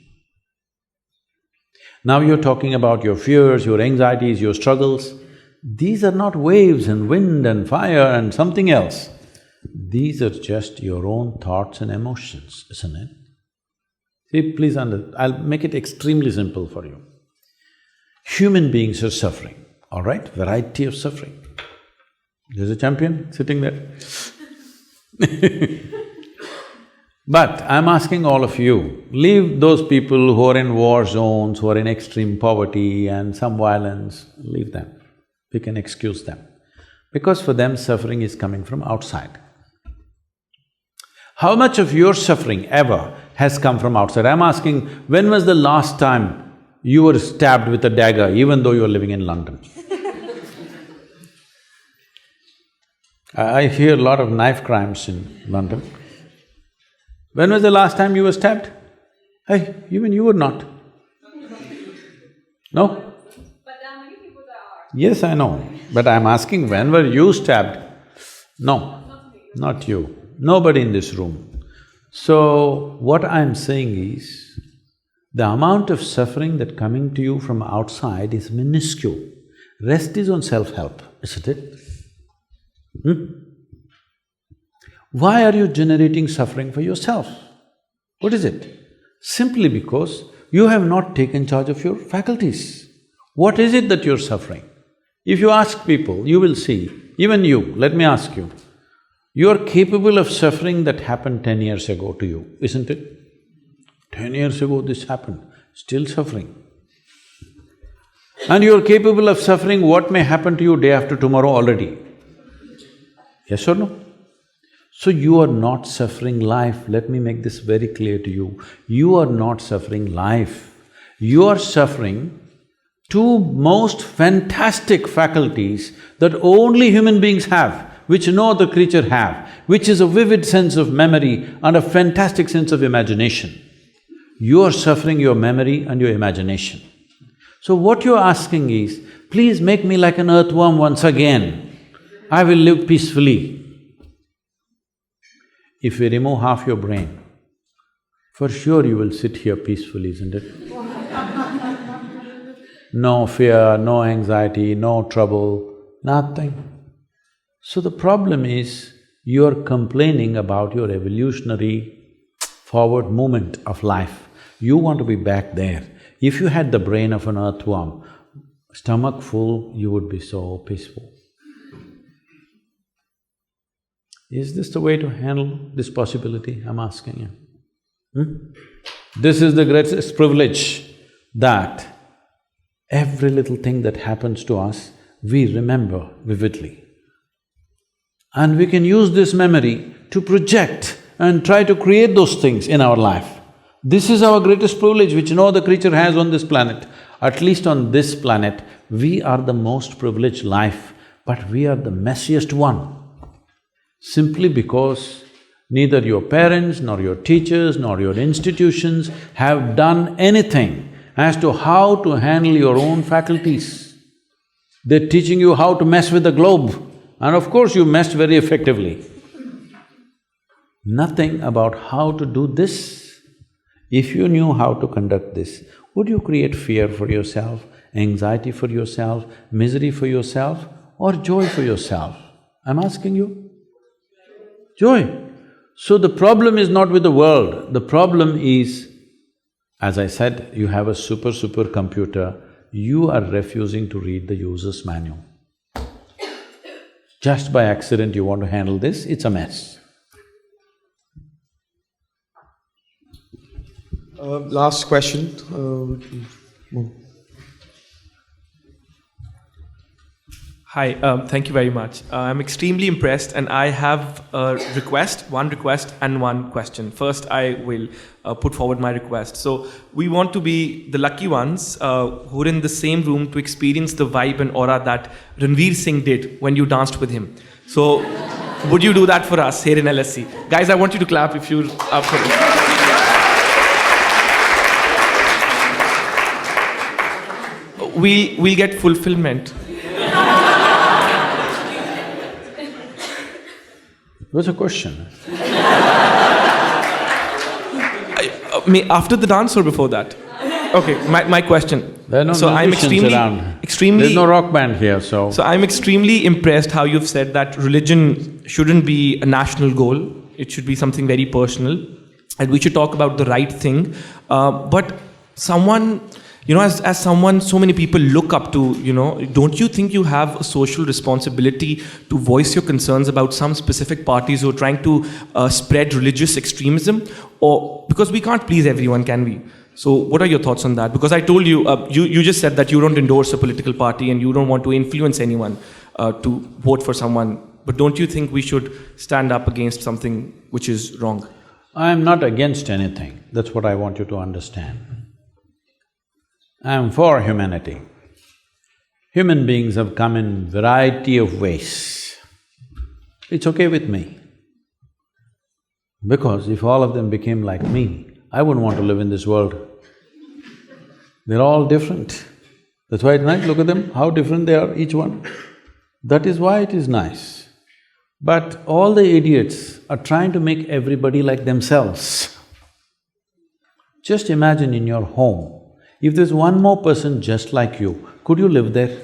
Now you're talking about your fears, your anxieties, your struggles. These are not waves and wind and fire and something else. These are just your own thoughts and emotions, isn't it? See, please I'll make it extremely simple for you. Human beings are suffering, all right? Variety of suffering. There's a champion sitting there. But I'm asking all of you, leave those people who are in war zones, who are in extreme poverty and some violence, leave them. We can excuse them. Because for them, suffering is coming from outside. How much of your suffering ever has come from outside? I'm asking, when was the last time you were stabbed with a dagger even though you're living in London? I hear a lot of knife crimes in London. When was the last time you were stabbed? Hey, even you were not. No? But there are many people that are. Yes, I know, but I'm asking, when were you stabbed? No, not you, nobody in this room. So, what I'm saying is, the amount of suffering that coming to you from outside is minuscule. Rest is on self-help, isn't it? Why are you generating suffering for yourself? What is it? Simply because you have not taken charge of your faculties. What is it that you're suffering? If you ask people, you will see, even you, let me ask you, you are capable of suffering that happened 10 years ago to you, isn't it? 10 years ago this happened, still suffering. And you are capable of suffering what may happen to you day after tomorrow already. Yes or no? So you are not suffering life, let me make this very clear to you. You are not suffering life. You are suffering two most fantastic faculties that only human beings have, which no other creature have, which is a vivid sense of memory and a fantastic sense of imagination. You are suffering your memory and your imagination. So what you're asking is, please make me like an earthworm once again, I will live peacefully. If we remove half your brain, for sure you will sit here peacefully, isn't it? No fear, no anxiety, no trouble, nothing. So the problem is, you're complaining about your evolutionary forward movement of life. You want to be back there. If you had the brain of an earthworm, stomach full, you would be so peaceful. Is this the way to handle this possibility? I'm asking you. This is the greatest privilege, that every little thing that happens to us, we remember vividly. And we can use this memory to project and try to create those things in our life. This is our greatest privilege which no other creature has on this planet. At least on this planet, we are the most privileged life, but we are the messiest one. Simply because neither your parents, nor your teachers, nor your institutions have done anything as to how to handle your own faculties. They're teaching you how to mess with the globe, and of course you messed very effectively. Nothing about how to do this. If you knew how to conduct this, would you create fear for yourself, anxiety for yourself, misery for yourself, or joy for yourself? I'm asking you. Joy. So the problem is not with the world, the problem is, as I said, you have a super computer, you are refusing to read the user's manual. Just by accident you want to handle this, it's a mess. Last question. Hi, thank you very much. I'm extremely impressed, and I have a request, one request and one question. First, I will put forward my request. So, we want to be the lucky ones who are in the same room to experience the vibe and aura that Ranveer Singh did when you danced with him. So, would you do that for us here in LSC? Guys, I want you to clap if you're up for it. We'll get fulfillment. What's the question? After the dance or before that? Okay, my question. There are no musicians around. There's no rock band here, so… So I'm extremely impressed how you've said that religion shouldn't be a national goal. It should be something very personal. and we should talk about the right thing. But someone, as someone so many people look up to, don't you think you have a social responsibility to voice your concerns about some specific parties who are trying to spread religious extremism? Or because we can't please everyone, can we? So what are your thoughts on that? Because I told you, you just said that you don't endorse a political party and you don't want to influence anyone to vote for someone. But don't you think we should stand up against something which is wrong? I am not against anything, that's what I want you to understand. I am for humanity. Human beings have come in variety of ways. It's okay with me. Because if all of them became like me, I wouldn't want to live in this world. They're all different. That's why it's nice, look at them, how different they are, each one. That is why it is nice. But all the idiots are trying to make everybody like themselves. Just imagine in your home, if there's one more person just like you, could you live there?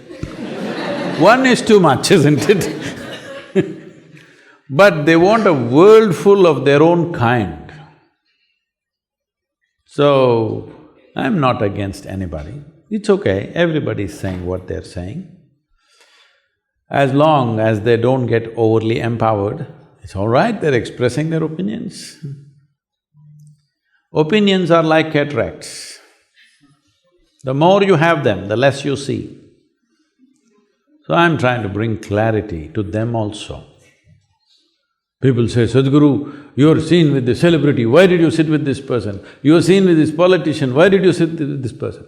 One is too much, isn't it? But they want a world full of their own kind. So, I'm not against anybody. It's okay, everybody's saying what they're saying. As long as they don't get overly empowered, it's all right, they're expressing their opinions. Opinions are like cataracts. The more you have them, the less you see. So I'm trying to bring clarity to them also. People say, Sadhguru, you're seen with this celebrity, why did you sit with this person? You're seen with this politician, why did you sit with this person?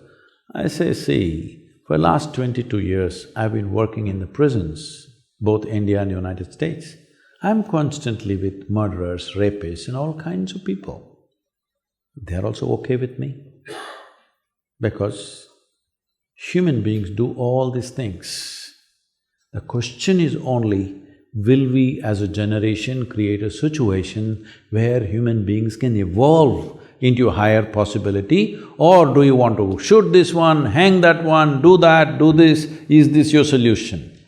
I say, see, for the last 22 years, I've been working in the prisons, both India and United States. I'm constantly with murderers, rapists and all kinds of people. They're also okay with me. Because human beings do all these things. The question is only, will we as a generation create a situation where human beings can evolve into a higher possibility, or do you want to shoot this one, hang that one, do that, do this, is this your solution?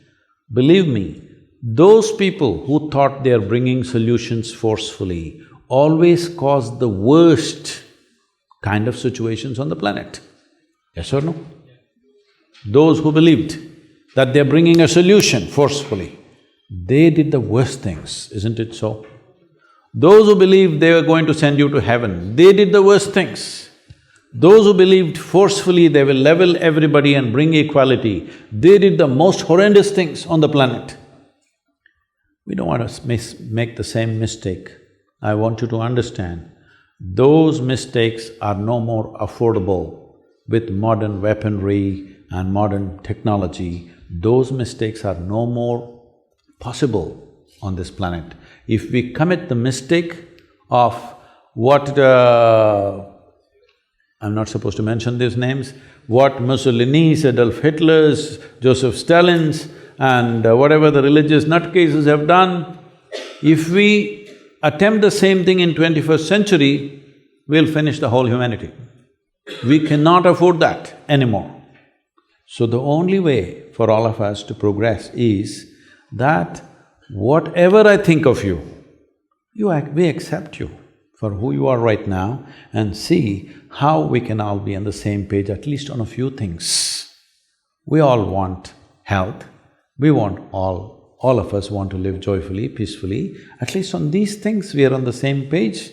Believe me, those people who thought they are bringing solutions forcefully always cause the worst kind of situations on the planet. Yes or no? Those who believed that they're bringing a solution forcefully, they did the worst things, isn't it so? Those who believed they were going to send you to heaven, they did the worst things. Those who believed forcefully they will level everybody and bring equality, they did the most horrendous things on the planet. We don't want to make the same mistake. I want you to understand, those mistakes are no more affordable with modern weaponry and modern technology. Those mistakes are no more possible on this planet. If we commit the mistake of what… I'm not supposed to mention these names, what Mussolini's, Adolf Hitler's, Joseph Stalin's and whatever the religious nutcases have done, if we attempt the same thing in 21st century, we'll finish the whole humanity. We cannot afford that anymore. So the only way for all of us to progress is that whatever I think of you, we accept you for who you are right now and see how we can all be on the same page, at least on a few things. We all want health, we want all of us want to live joyfully, peacefully, at least on these things we are on the same page.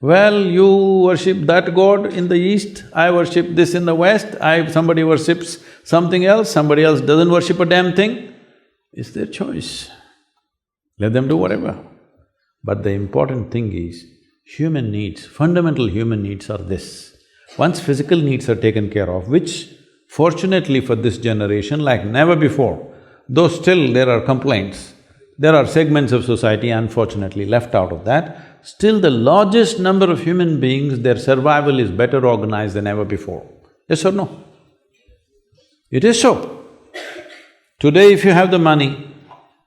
Well, you worship that god in the east, I worship this in the west, somebody worships something else, somebody else doesn't worship a damn thing. It's their choice. Let them do whatever. But the important thing is, human needs, fundamental human needs are this. Once physical needs are taken care of, which fortunately for this generation, like never before, though still there are complaints, there are segments of society unfortunately left out of that, still the largest number of human beings, their survival is better organized than ever before. Yes or no? It is so. Today if you have the money,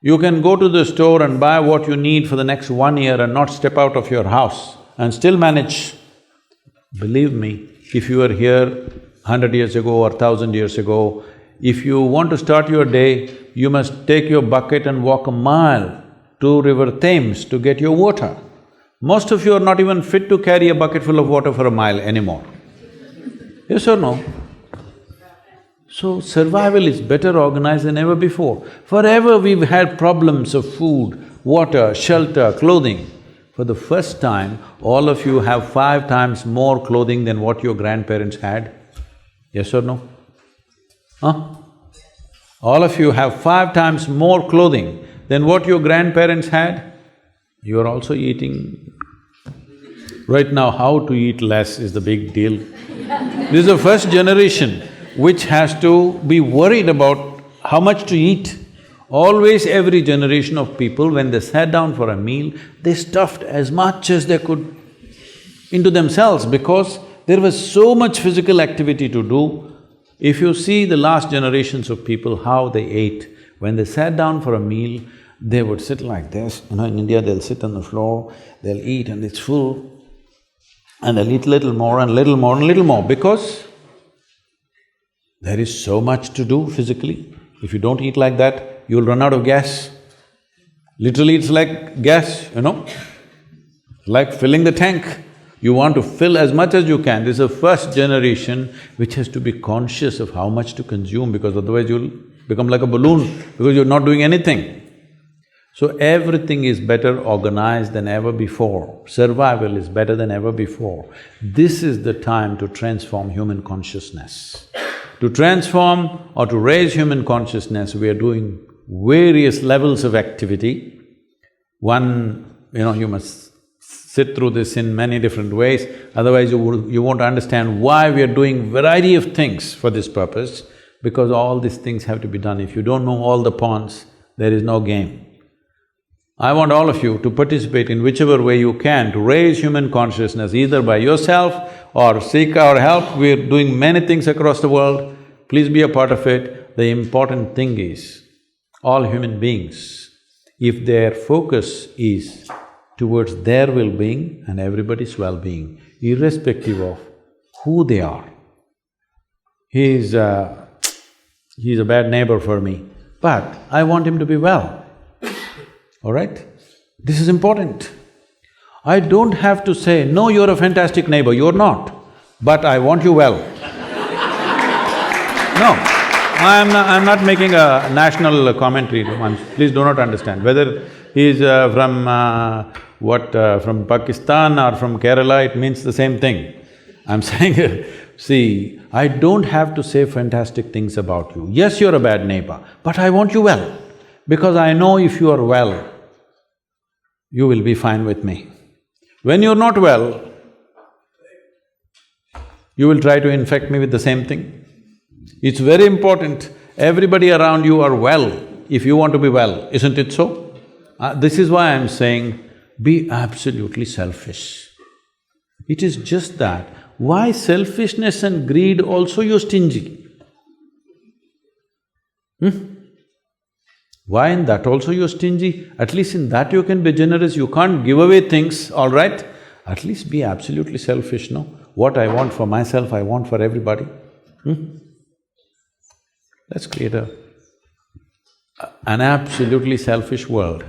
you can go to the store and buy what you need for the next 1 year and not step out of your house and still manage. Believe me, if you were here 100 years ago or 1000 years ago, if you want to start your day, you must take your bucket and walk a mile to River Thames to get your water. Most of you are not even fit to carry a bucket full of water for a mile anymore. Yes or no? So survival is better organized than ever before. Forever we've had problems of food, water, shelter, clothing. For the first time, all of you have 5 times more clothing than what your grandparents had. Yes or no? Huh? All of you have 5 times more clothing than what your grandparents had. You are also eating… Right now, how to eat less is the big deal. This is the first generation which has to be worried about how much to eat. Always every generation of people, when they sat down for a meal, they stuffed as much as they could into themselves because there was so much physical activity to do. If you see the last generations of people, how they ate, when they sat down for a meal, they would sit like this. In India they'll sit on the floor, they'll eat and it's full, and they'll eat little more and little more and little more because there is so much to do physically. If you don't eat like that, you'll run out of gas. Literally, it's like gas, like filling the tank. You want to fill as much as you can. This is the first generation which has to be conscious of how much to consume because otherwise you'll become like a balloon because you're not doing anything. So everything is better organized than ever before. Survival is better than ever before. This is the time to transform human consciousness. To transform or to raise human consciousness, we are doing various levels of activity. One, you must sit through this in many different ways, otherwise you won't understand why we are doing variety of things for this purpose, because all these things have to be done. If you don't know all the pawns, there is no game. I want all of you to participate in whichever way you can to raise human consciousness, either by yourself or seek our help. We're doing many things across the world, please be a part of it. The important thing is, all human beings, if their focus is towards their well-being and everybody's well-being, irrespective of who they are. He's a bad neighbor for me, but I want him to be well. All right? This is important. I don't have to say, no, you're a fantastic neighbor, you're not, but I want you well. No, I'm not making a national commentary, please do not understand. Whether he's from from Pakistan or from Kerala, it means the same thing. I'm saying, see, I don't have to say fantastic things about you. Yes, you're a bad neighbor, but I want you well, because I know if you are well, you will be fine with me. When you're not well, you will try to infect me with the same thing. It's very important, everybody around you are well if you want to be well, isn't it so? This is why I'm saying, be absolutely selfish. It is just that, why selfishness and greed also you're stingy? Why in that also you're stingy? At least in that you can be generous, you can't give away things, all right? At least be absolutely selfish, no? What I want for myself, I want for everybody. Let's create an absolutely selfish world.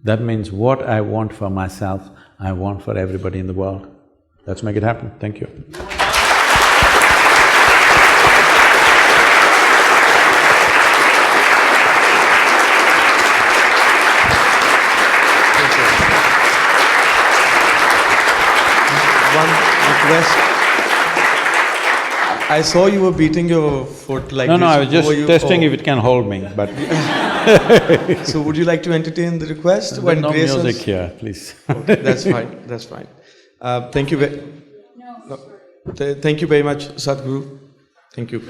That means what I want for myself, I want for everybody in the world. Let's make it happen. Thank you. One request. I saw you were beating your foot like this. No, I was just testing if it can hold me, but… So would you like to entertain the request? There's no music here, please. Okay, that's fine, that's fine. Thank you thank you very much, Sadhguru. Thank you.